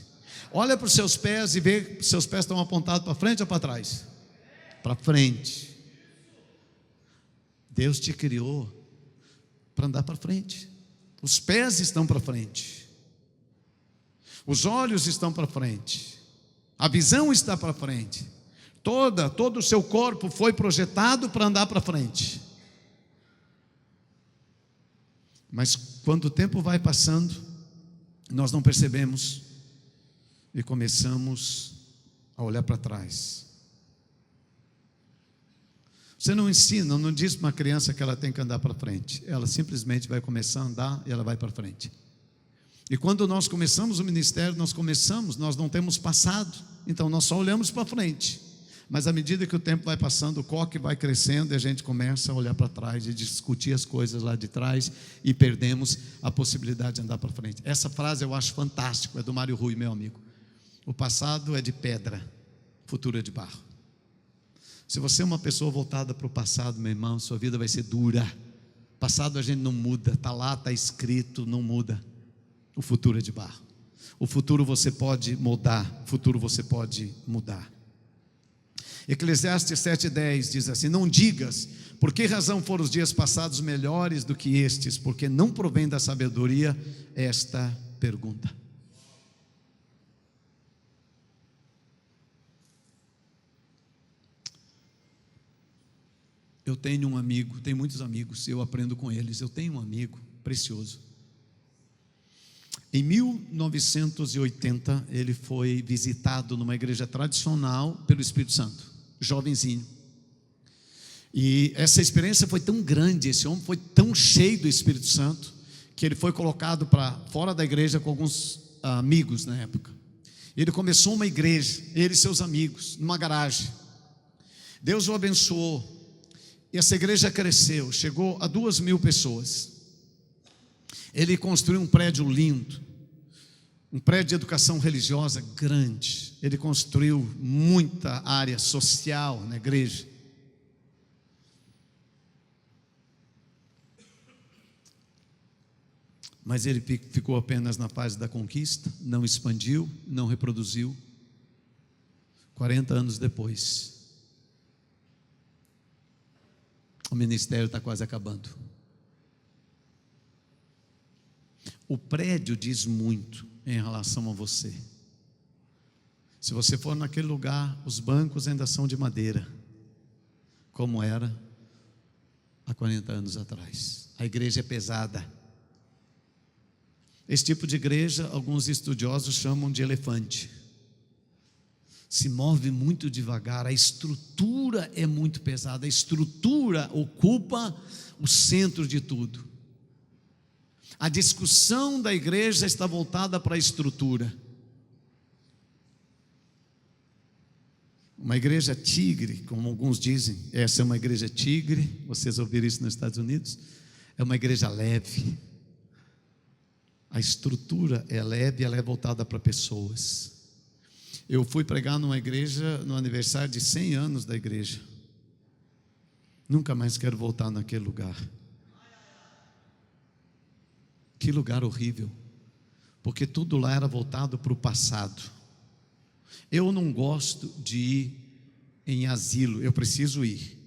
Olha para os seus pés e vê que os seus pés estão apontados para frente ou para trás? Para frente. Deus te criou para andar para frente. Os pés estão para frente, os olhos estão para frente, a visão está para frente, todo o seu corpo foi projetado para andar para frente. Mas quando o tempo vai passando, nós não percebemos e começamos a olhar para trás. Você não ensina, não diz para uma criança que ela tem que andar para frente. Ela simplesmente vai começar a andar e ela vai para frente. E quando nós começamos o ministério, nós não temos passado, então nós só olhamos para frente. Mas à medida que o tempo vai passando, o coque vai crescendo e a gente começa a olhar para trás e discutir as coisas lá de trás e perdemos a possibilidade de andar para frente. Essa frase eu acho fantástico, é do Mário Rui, meu amigo. O passado é de pedra, o futuro é de barro. Se você é uma pessoa voltada para o passado, meu irmão, sua vida vai ser dura. Passado a gente não muda, está lá, está escrito, não muda. O futuro é de barro. O futuro você pode mudar, o futuro você pode mudar. Eclesiastes 7,10 diz assim: não digas, por que razão foram os dias passados melhores do que estes? Porque não provém da sabedoria esta pergunta. Eu tenho um amigo, tenho muitos amigos, eu aprendo com eles. Eu tenho um amigo precioso. Em 1980, ele foi visitado numa igreja tradicional pelo Espírito Santo, jovenzinho. E essa experiência foi tão grande, esse homem foi tão cheio do Espírito Santo, que ele foi colocado para fora da igreja com alguns amigos na época. Ele começou uma igreja, ele e seus amigos, numa garagem. Deus o abençoou. E essa igreja cresceu, chegou a 2.000 pessoas. Ele construiu um prédio lindo, um prédio de educação religiosa grande. Ele construiu muita área social na igreja. Mas ele ficou apenas na fase da conquista, não expandiu, não reproduziu. 40 anos depois, o ministério está quase acabando. O prédio diz muito em relação a você. Se você for naquele lugar, os bancos ainda são de madeira, como era há 40 anos atrás. A igreja é pesada. Esse tipo de igreja, alguns estudiosos chamam de elefante. Se move muito devagar, a estrutura é muito pesada, a estrutura ocupa o centro de tudo. A discussão da igreja está voltada para a estrutura. Uma igreja tigre, como alguns dizem, essa é uma igreja tigre, vocês ouviram isso nos Estados Unidos? É uma igreja leve. A estrutura é leve, ela é voltada para pessoas. Eu fui pregar numa igreja no aniversário de 100 anos da igreja. Nunca mais quero voltar naquele lugar. Que lugar horrível, porque tudo lá era voltado para o passado. Eu não gosto de ir em asilo, eu preciso ir.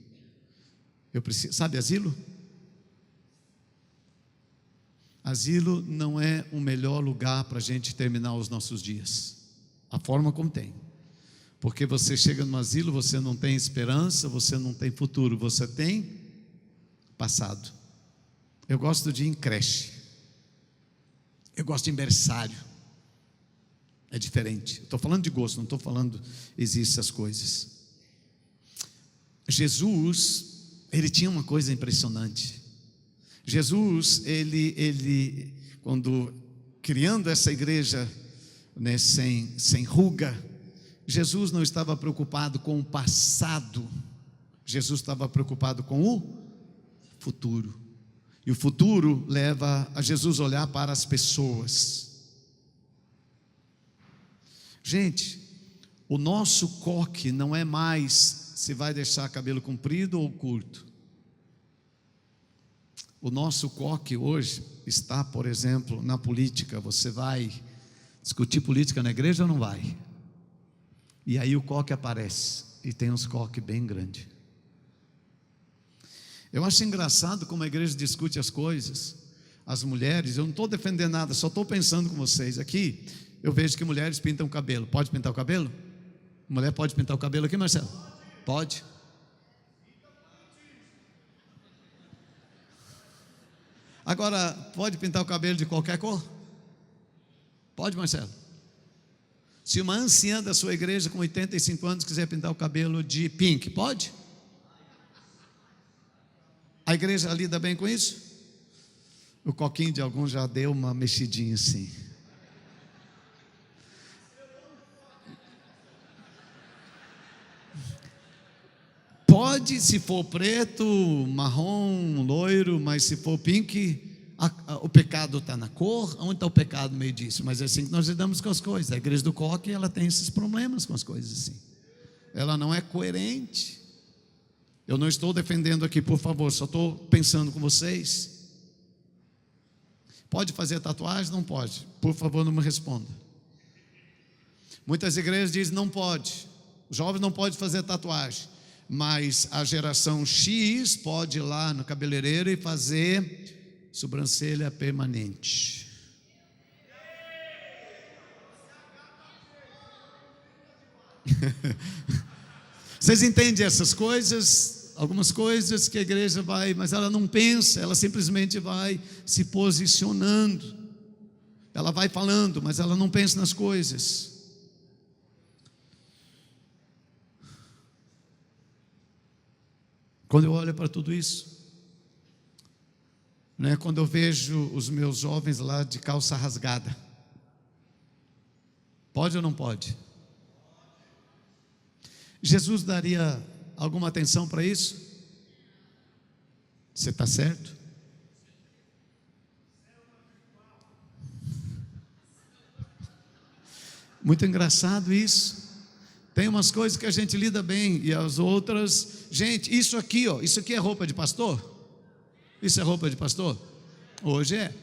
Sabe asilo? Asilo não é o melhor lugar para a gente terminar os nossos dias. A forma como tem. Porque você chega no asilo, você não tem esperança, você não tem futuro, você tem passado. Eu gosto de ir em creche. Eu gosto de berçário. É diferente. Estou falando de gosto, não estou falando existem essas coisas. Jesus, ele tinha uma coisa impressionante. Jesus, ele quando criando essa igreja, né, sem ruga, Jesus não estava preocupado com o passado. Jesus estava preocupado com o futuro. E o futuro leva a Jesus olhar para as pessoas. Gente, o nosso coque não é mais se vai deixar cabelo comprido ou curto. O nosso coque hoje está, por exemplo, na política. Você vai discutir política na igreja ou não vai? E aí o coque aparece, e tem uns coques bem grandes. Eu acho engraçado como a igreja discute as coisas. As mulheres, eu não estou defendendo nada, só estou pensando com vocês. Aqui, eu vejo que mulheres pintam o cabelo. Pode pintar o cabelo? Mulher pode pintar o cabelo aqui, Marcelo? Pode. Agora, pode pintar o cabelo de qualquer cor? Pode, Marcelo? Se uma anciã da sua igreja com 85 anos quiser pintar o cabelo de pink, pode? A igreja lida bem com isso? O coquinho de alguns já deu uma mexidinha assim. pode se for preto, marrom, loiro, mas se for pink, o pecado está na cor. Onde está o pecado no meio disso? Mas é assim que nós lidamos com as coisas. A igreja do Coque, ela tem esses problemas com as coisas assim. Ela não é coerente. Eu não estou defendendo aqui, por favor, só estou pensando com vocês. Pode fazer tatuagem? Não pode. Por favor, não me responda. Muitas igrejas dizem não pode. Os jovens não podem fazer tatuagem. Mas a geração X pode ir lá no cabeleireiro e fazer sobrancelha permanente. Vocês entendem essas coisas? Algumas coisas que a igreja vai, mas ela não pensa, ela simplesmente vai se posicionando. Ela vai falando, mas ela não pensa nas coisas. Quando eu olho para tudo isso, né, quando eu vejo os meus jovens lá de calça rasgada, pode ou não pode? Jesus daria alguma atenção para isso? Você está certo? Muito engraçado isso. Tem umas coisas que a gente lida bem e as outras, gente, isso aqui, ó, isso aqui é roupa de pastor? Isso é roupa de pastor? Hoje é.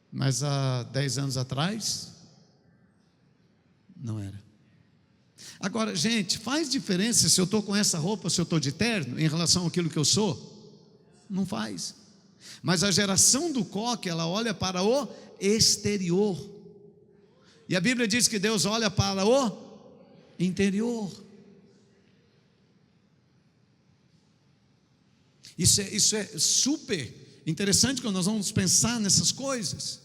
Mas há 10 anos atrás não era. Agora, gente, faz diferença se eu estou com essa roupa, se eu estou de terno, em relação àquilo que eu sou? Não faz. Mas a geração do Coque, ela olha para o exterior. E a Bíblia diz que Deus olha para o interior. Isso é super interessante quando nós vamos pensar nessas coisas.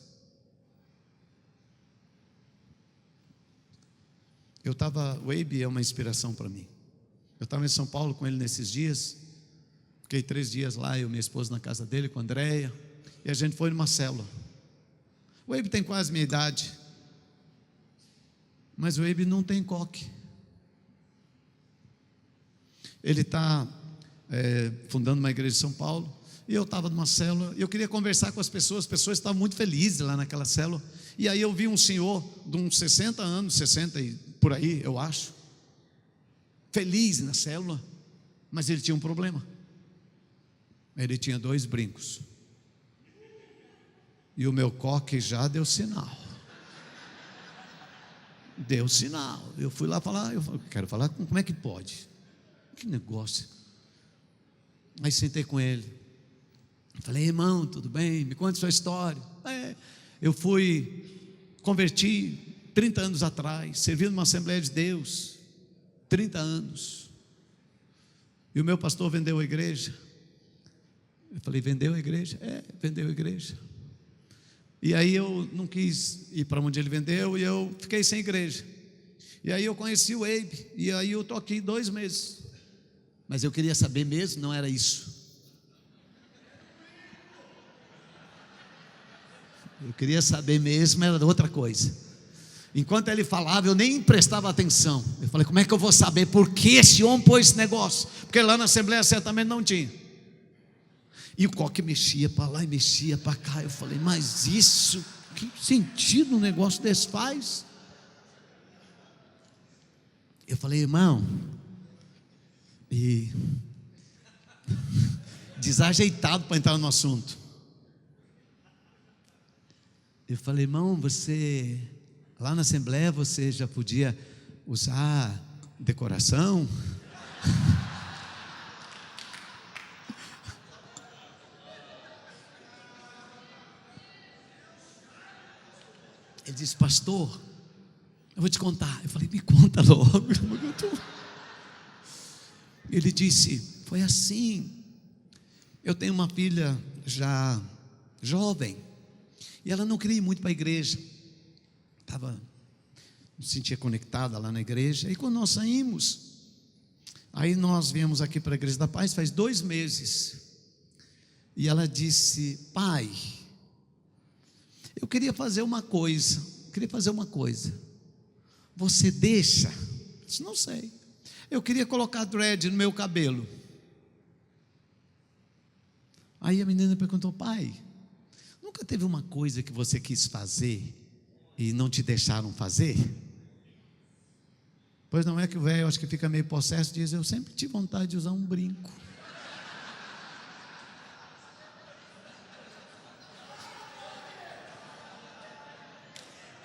O Eibe é uma inspiração para mim. Eu estava em São Paulo com ele nesses dias. Fiquei 3 dias lá, eu e minha esposa na casa dele, com a Andréia. E a gente foi numa célula. O Eibe tem quase minha idade. Mas o Eibe não tem coque. Ele está fundando uma igreja de São Paulo. E eu estava numa célula. E eu queria conversar com as pessoas estavam muito felizes lá naquela célula. E aí eu vi um senhor de uns 60 anos, 60 e por aí, eu acho, feliz na célula. Mas ele tinha um problema. Ele tinha 2 brincos. E o meu coque já deu sinal. Deu sinal. Eu fui lá falar, eu quero falar, como é que pode? Que negócio. Aí sentei com ele. Falei, irmão, tudo bem? Me conta sua história. Eu converti 30 anos atrás, servi numa Assembleia de Deus, 30 anos. E o meu pastor vendeu a igreja. Eu falei, vendeu a igreja? Vendeu a igreja. E aí eu não quis ir para onde ele vendeu e eu fiquei sem igreja. E aí eu conheci o Eibe, e aí eu estou aqui 2 meses. Mas eu queria saber mesmo, não era isso. Eu queria saber mesmo, era outra coisa. Enquanto ele falava, eu nem prestava atenção. Eu falei, como é que eu vou saber por que esse homem pôs esse negócio? Porque lá na Assembleia certamente não tinha. E o coque mexia para lá e mexia para cá. Eu falei, mas isso, que sentido um negócio desse faz? Eu falei, irmão, e desajeitado para entrar no assunto. Eu falei, irmão, você, lá na Assembleia, você já podia usar decoração? Ele disse, pastor, eu vou te contar. Eu falei, me conta logo. Ele disse, foi assim. Eu tenho uma filha já jovem, e ela não queria ir muito para a igreja. Me sentia conectada lá na igreja. E quando nós saímos, aí nós viemos aqui para a Igreja da Paz, faz 2 meses. E ela disse, pai, eu queria fazer uma coisa. Você deixa? Eu disse, não sei. eu queria colocar dread no meu cabelo. Aí a menina perguntou: pai, nunca teve uma coisa que você quis fazer e não te deixaram fazer? Pois não é que o velho, acho que fica meio possesso, diz: eu sempre tive vontade de usar um brinco.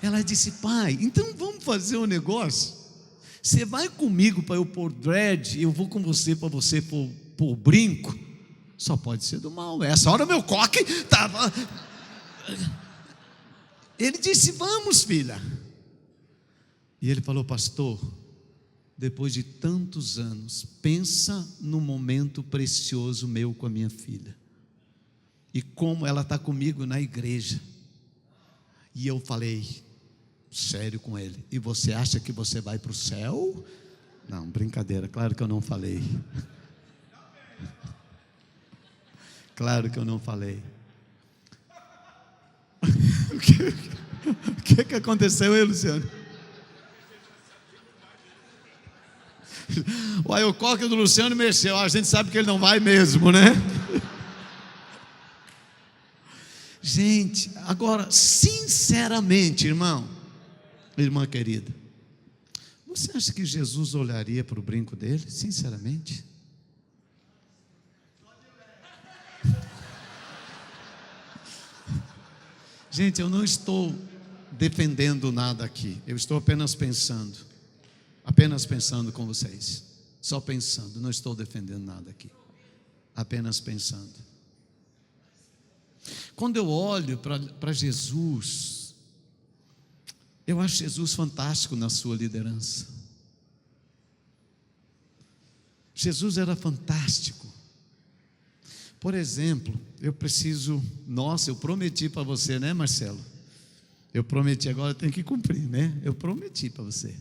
Ela disse: pai, então vamos fazer um negócio. Você vai comigo para eu pôr dread, eu vou com você para você pôr brinco. Só pode ser do mal. Essa hora meu coque estava. Ele disse: vamos, filha. E ele falou: pastor, depois de tantos anos, pensa no momento precioso meu com a minha filha, e como ela está comigo na igreja. E eu falei sério com ele: e você acha que você vai para o céu? Não, brincadeira, claro que eu não falei. Claro que eu não falei. O que aconteceu aí, Luciano? Uai, o coque do Luciano mexeu. A gente sabe que ele não vai mesmo, né? Gente, agora, sinceramente, irmã querida, você acha que Jesus olharia para o brinco dele? Sinceramente? Gente, eu não estou defendendo nada aqui. Eu estou apenas pensando com vocês. Só pensando, não estou defendendo nada aqui. Apenas pensando. Quando eu olho para Jesus, eu acho Jesus fantástico na sua liderança. Jesus era fantástico. Por exemplo, eu prometi para você, né, Marcelo? Eu prometi, agora eu tenho que cumprir, né? Eu prometi para você,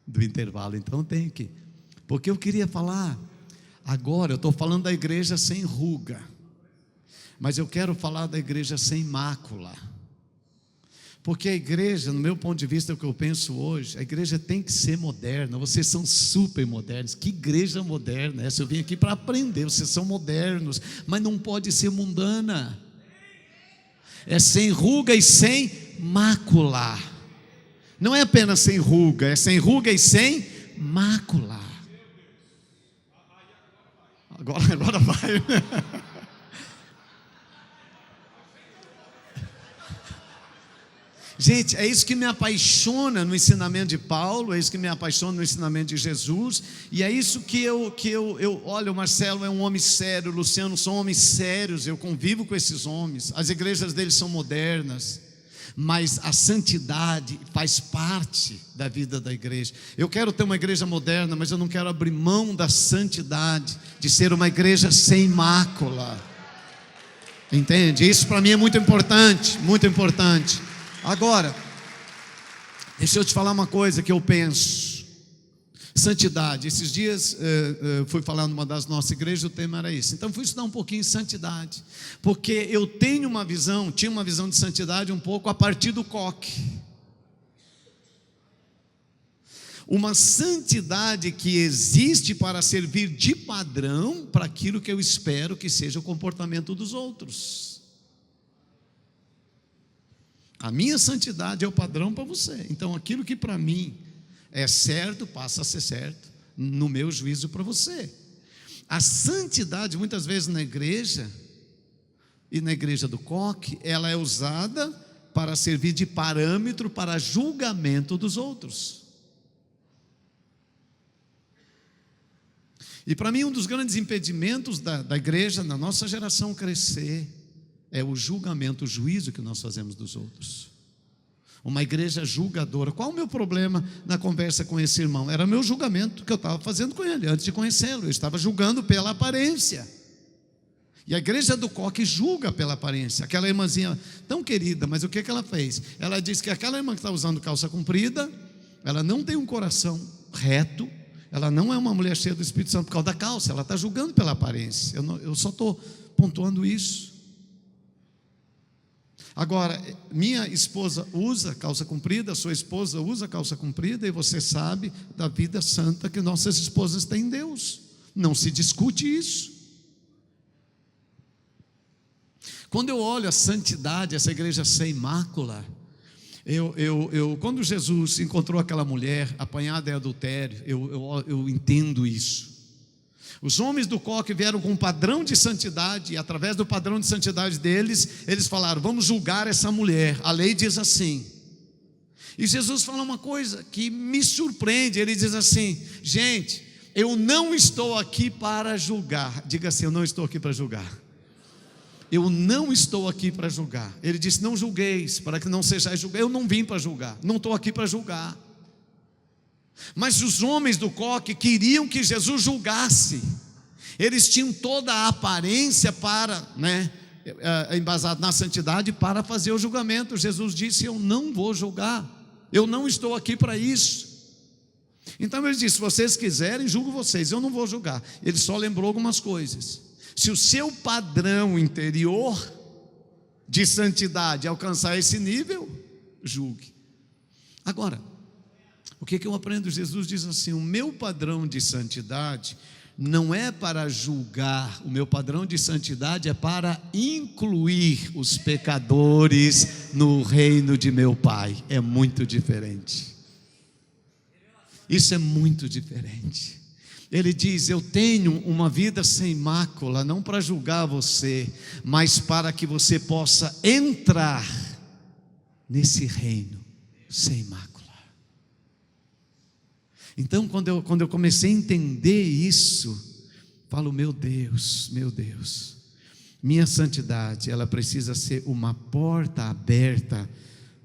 do intervalo, então tenho que. Porque eu queria falar, agora eu estou falando da igreja sem ruga, mas eu quero falar da igreja sem mácula. Porque a igreja, no meu ponto de vista, é o que eu penso hoje, a igreja tem que ser moderna. Vocês são super modernos. Que igreja moderna é essa? Eu vim aqui para aprender. Vocês são modernos, mas não pode ser mundana. É sem ruga e sem mácula. Não é apenas sem ruga, é sem ruga e sem mácula. Agora vai. Gente, é isso que me apaixona no ensinamento de Paulo, é isso que me apaixona no ensinamento de Jesus, e é isso que eu olha, o Marcelo é um homem sério, o Luciano são homens sérios, eu convivo com esses homens, as igrejas deles são modernas, mas a santidade faz parte da vida da igreja. Eu quero ter uma igreja moderna, mas eu não quero abrir mão da santidade, de ser uma igreja sem mácula, entende? Isso para mim é muito importante, muito importante. Agora, deixa eu te falar uma coisa que eu penso. Santidade. Esses dias fui falar numa das nossas igrejas, o tema era esse. Então fui estudar um pouquinho de santidade, porque eu tinha uma visão de santidade um pouco a partir do coque. Uma santidade que existe para servir de padrão para aquilo que eu espero que seja o comportamento dos outros. A minha santidade é o padrão para você. Então aquilo que para mim é certo, passa a ser certo no meu juízo para você. A santidade muitas vezes na igreja, e na igreja do coque, ela é usada para servir de parâmetro para julgamento dos outros. E para mim um dos grandes impedimentos da igreja, na nossa geração crescer, é o julgamento, o juízo que nós fazemos dos outros. Uma igreja julgadora. Qual o meu problema na conversa com esse irmão? Era meu julgamento que eu estava fazendo com ele antes de conhecê-lo. Eu estava julgando pela aparência. E a igreja do coque julga pela aparência. Aquela irmãzinha tão querida, mas o que ela fez? Ela disse que aquela irmã que está usando calça comprida, ela não tem um coração reto, ela não é uma mulher cheia do Espírito Santo por causa da calça, ela está julgando pela aparência. Eu só estou pontuando isso. Agora, minha esposa usa calça comprida, sua esposa usa calça comprida, e você sabe da vida santa que nossas esposas têm em Deus. Não se discute isso. Quando eu olho a santidade, essa igreja sem mácula, quando Jesus encontrou aquela mulher apanhada em adultério, eu entendo isso. Os homens do coque vieram com um padrão de santidade, e através do padrão de santidade deles, eles falaram: vamos julgar essa mulher, a lei diz assim. E Jesus fala uma coisa que me surpreende, ele diz assim: gente, eu não estou aqui para julgar. Diga assim: eu não estou aqui para julgar. Eu não estou aqui para julgar. Ele disse: não julgueis, para que não sejais julgados. Eu não vim para julgar, não estou aqui para julgar. Mas os homens do coque queriam que Jesus julgasse. Eles tinham toda a aparência para, embasado na santidade, para fazer o julgamento. Jesus disse: eu não vou julgar, eu não estou aqui para isso. Então ele disse: se vocês quiserem, julgo vocês, eu não vou julgar. Ele só lembrou algumas coisas. Se o seu padrão interior de santidade alcançar esse nível, julgue. Agora, o que eu aprendo? Jesus diz assim: o meu padrão de santidade não é para julgar, o meu padrão de santidade é para incluir os pecadores no reino de meu Pai. É muito diferente. Isso é muito diferente. Ele diz: eu tenho uma vida sem mácula, não para julgar você, mas para que você possa entrar nesse reino sem mácula. Então, quando eu comecei a entender isso, falo: meu Deus, minha santidade, ela precisa ser uma porta aberta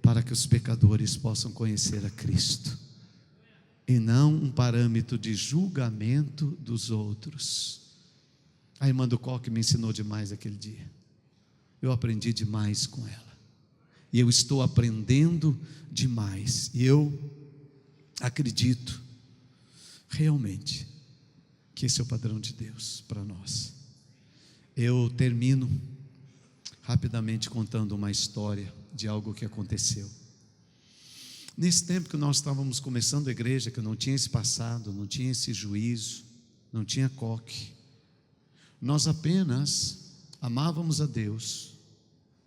para que os pecadores possam conhecer a Cristo, e não um parâmetro de julgamento dos outros. A irmã do coque me ensinou demais aquele dia. Eu aprendi demais com ela, e eu estou aprendendo demais, e eu acredito realmente que esse é o padrão de Deus para nós. Eu termino rapidamente contando uma história de algo que aconteceu. Nesse tempo que nós estávamos começando a igreja, que eu não tinha esse passado, não tinha esse juízo, não tinha coque, nós apenas amávamos a Deus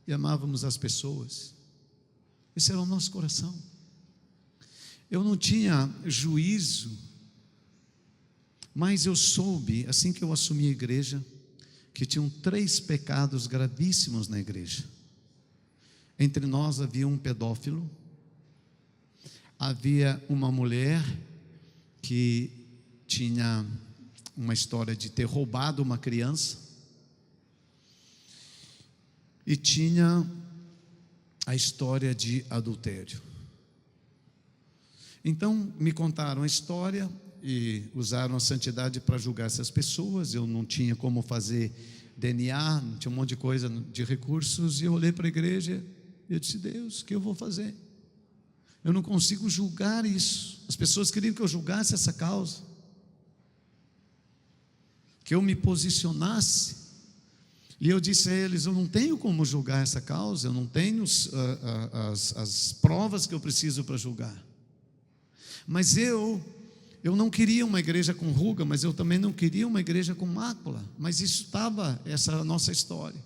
e amávamos as pessoas. Esse era o nosso coração. Eu não tinha juízo, mas eu soube, assim que eu assumi a igreja, que tinham 3 pecados gravíssimos na igreja. Entre nós havia um pedófilo, havia uma mulher que tinha uma história de ter roubado uma criança, e tinha a história de adultério. Então me contaram a história e usaram a santidade para julgar essas pessoas. Eu não tinha como fazer DNA, não tinha um monte de coisa de recursos, e eu olhei para a igreja e eu disse: Deus, o que eu vou fazer? Eu não consigo julgar isso. As pessoas queriam que eu julgasse essa causa, que eu me posicionasse, e eu disse a eles: eu não tenho como julgar essa causa, eu não tenho as provas que eu preciso para julgar. Mas eu não queria uma igreja com ruga, mas eu também não queria uma igreja com mácula, mas isso estava, essa era a nossa história.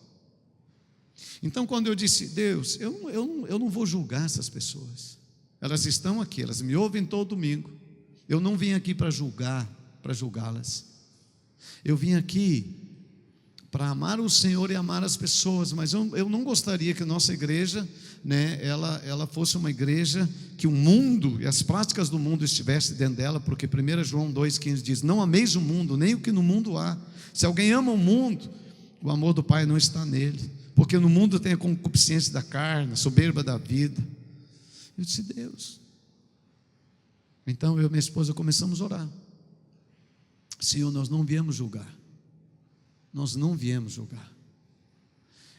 Então, quando eu disse: Deus, eu não vou julgar essas pessoas, elas estão aqui, elas me ouvem todo domingo, eu não vim aqui para julgá-las, eu vim aqui para amar o Senhor e amar as pessoas, mas eu não gostaria que a nossa igreja, ela fosse uma igreja que o mundo e as práticas do mundo estivessem dentro dela, porque 1 João 2,15 diz: não ameis o mundo, nem o que no mundo há. Se alguém ama o mundo, o amor do Pai não está nele, porque no mundo tem a concupiscência da carne, a soberba da vida. Eu disse: Deus. Então eu e minha esposa começamos a orar: Senhor, nós não viemos julgar. Nós não viemos julgar.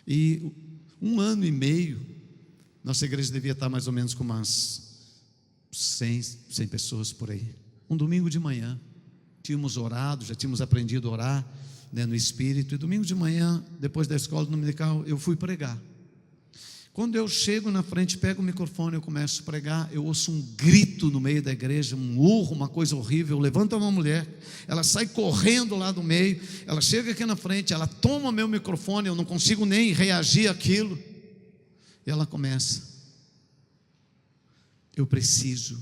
E 1 ano e meio, nossa igreja devia estar mais ou menos com umas 100 pessoas por aí. Um domingo de manhã, tínhamos orado, já tínhamos aprendido a orar, no Espírito. E domingo de manhã, depois da escola dominical, eu fui pregar. Quando eu chego na frente, pego o microfone, eu começo a pregar, eu ouço um grito no meio da igreja, um urro, uma coisa horrível. Levanta uma mulher, ela sai correndo lá do meio, ela chega aqui na frente, ela toma meu microfone, eu não consigo nem reagir àquilo. E ela começa: eu preciso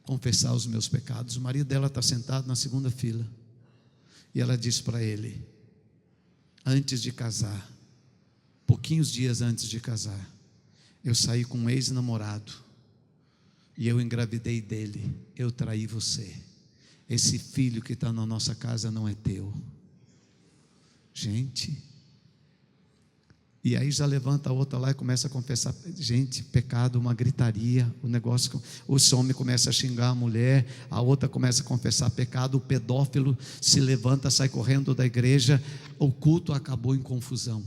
confessar os meus pecados. O marido dela está sentado na segunda fila, e ela diz para ele: antes de casar, pouquinhos dias antes de casar, eu saí com um ex-namorado e eu engravidei dele, eu traí você. Esse filho que está na nossa casa não é teu. Gente, e aí já levanta a outra lá e começa a confessar. Gente, pecado, uma gritaria, o negócio, o homem começa a xingar a mulher, a outra começa a confessar pecado, o pedófilo se levanta, sai correndo da igreja. O culto acabou em confusão.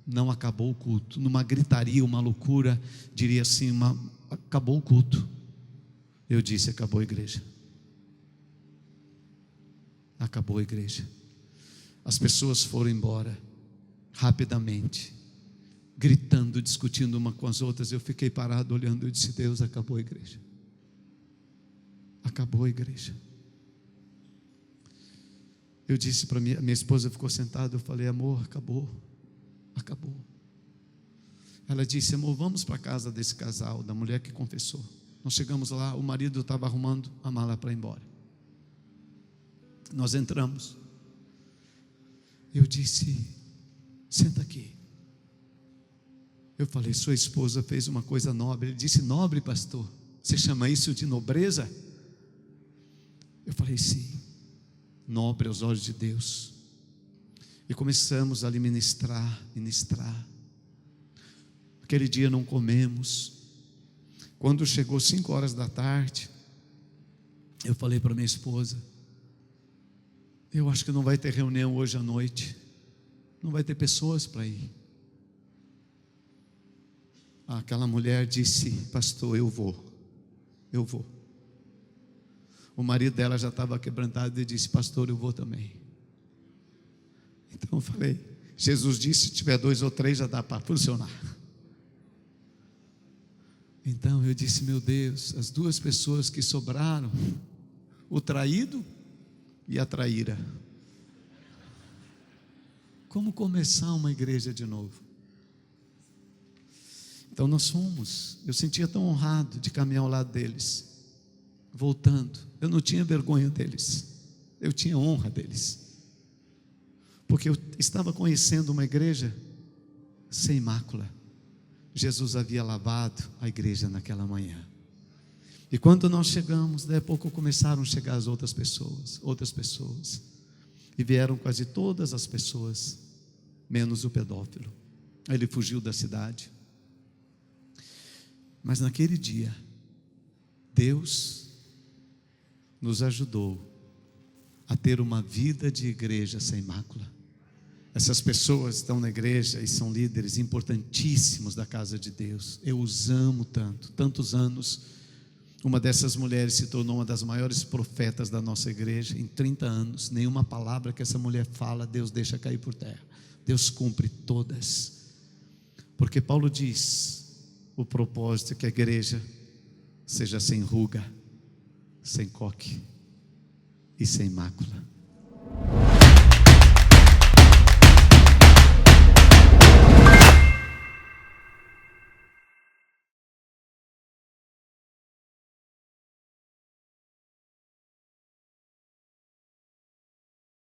Não acabou o culto, numa gritaria, uma loucura, diria assim, acabou o culto. Eu disse: acabou a igreja. Acabou a igreja. As pessoas foram embora rapidamente, gritando, discutindo uma com as outras. Eu fiquei parado olhando, eu disse: Deus, acabou a igreja. Acabou a igreja. Eu disse para minha esposa, ficou sentada, eu falei: amor, acabou. Acabou. Ela disse: amor, vamos para a casa desse casal, da mulher que confessou. Nós chegamos lá, o marido estava arrumando a mala para ir embora. Nós entramos. Eu disse: senta aqui. Eu falei: sua esposa fez uma coisa nobre. Ele disse: nobre, pastor? Você chama isso de nobreza? Eu falei: sim, nobre aos olhos de Deus. E começamos a ali ministrar. Aquele dia não comemos. Quando chegou 5 horas da tarde, eu falei para minha esposa: eu acho que não vai ter reunião hoje à noite, não vai ter pessoas para ir. Aquela mulher disse: pastor, eu vou. O marido dela já estava quebrantado e disse: pastor, eu vou também. Então eu falei: Jesus disse, se tiver 2 ou 3 já dá para funcionar. Então eu disse: meu Deus, as 2 pessoas que sobraram, o traído e a traíra. Como começar uma igreja de novo? Então nós fomos. Eu sentia tão honrado de caminhar ao lado deles, voltando. Eu não tinha vergonha deles, eu tinha honra deles, porque eu estava conhecendo uma igreja sem mácula. Jesus havia lavado a igreja naquela manhã. E quando nós chegamos, daí a pouco começaram a chegar as outras pessoas. E vieram quase todas as pessoas, menos o pedófilo. Ele fugiu da cidade. Mas naquele dia, Deus nos ajudou a ter uma vida de igreja sem mácula. Essas pessoas estão na igreja e são líderes importantíssimos da casa de Deus. Eu os amo tanto, tantos anos. Uma dessas mulheres se tornou uma das maiores profetas da nossa igreja. Em 30 anos, nenhuma palavra que essa mulher fala, Deus deixa cair por terra. Deus cumpre todas. Porque Paulo diz, o propósito é que a igreja seja sem ruga, sem coque e sem mácula.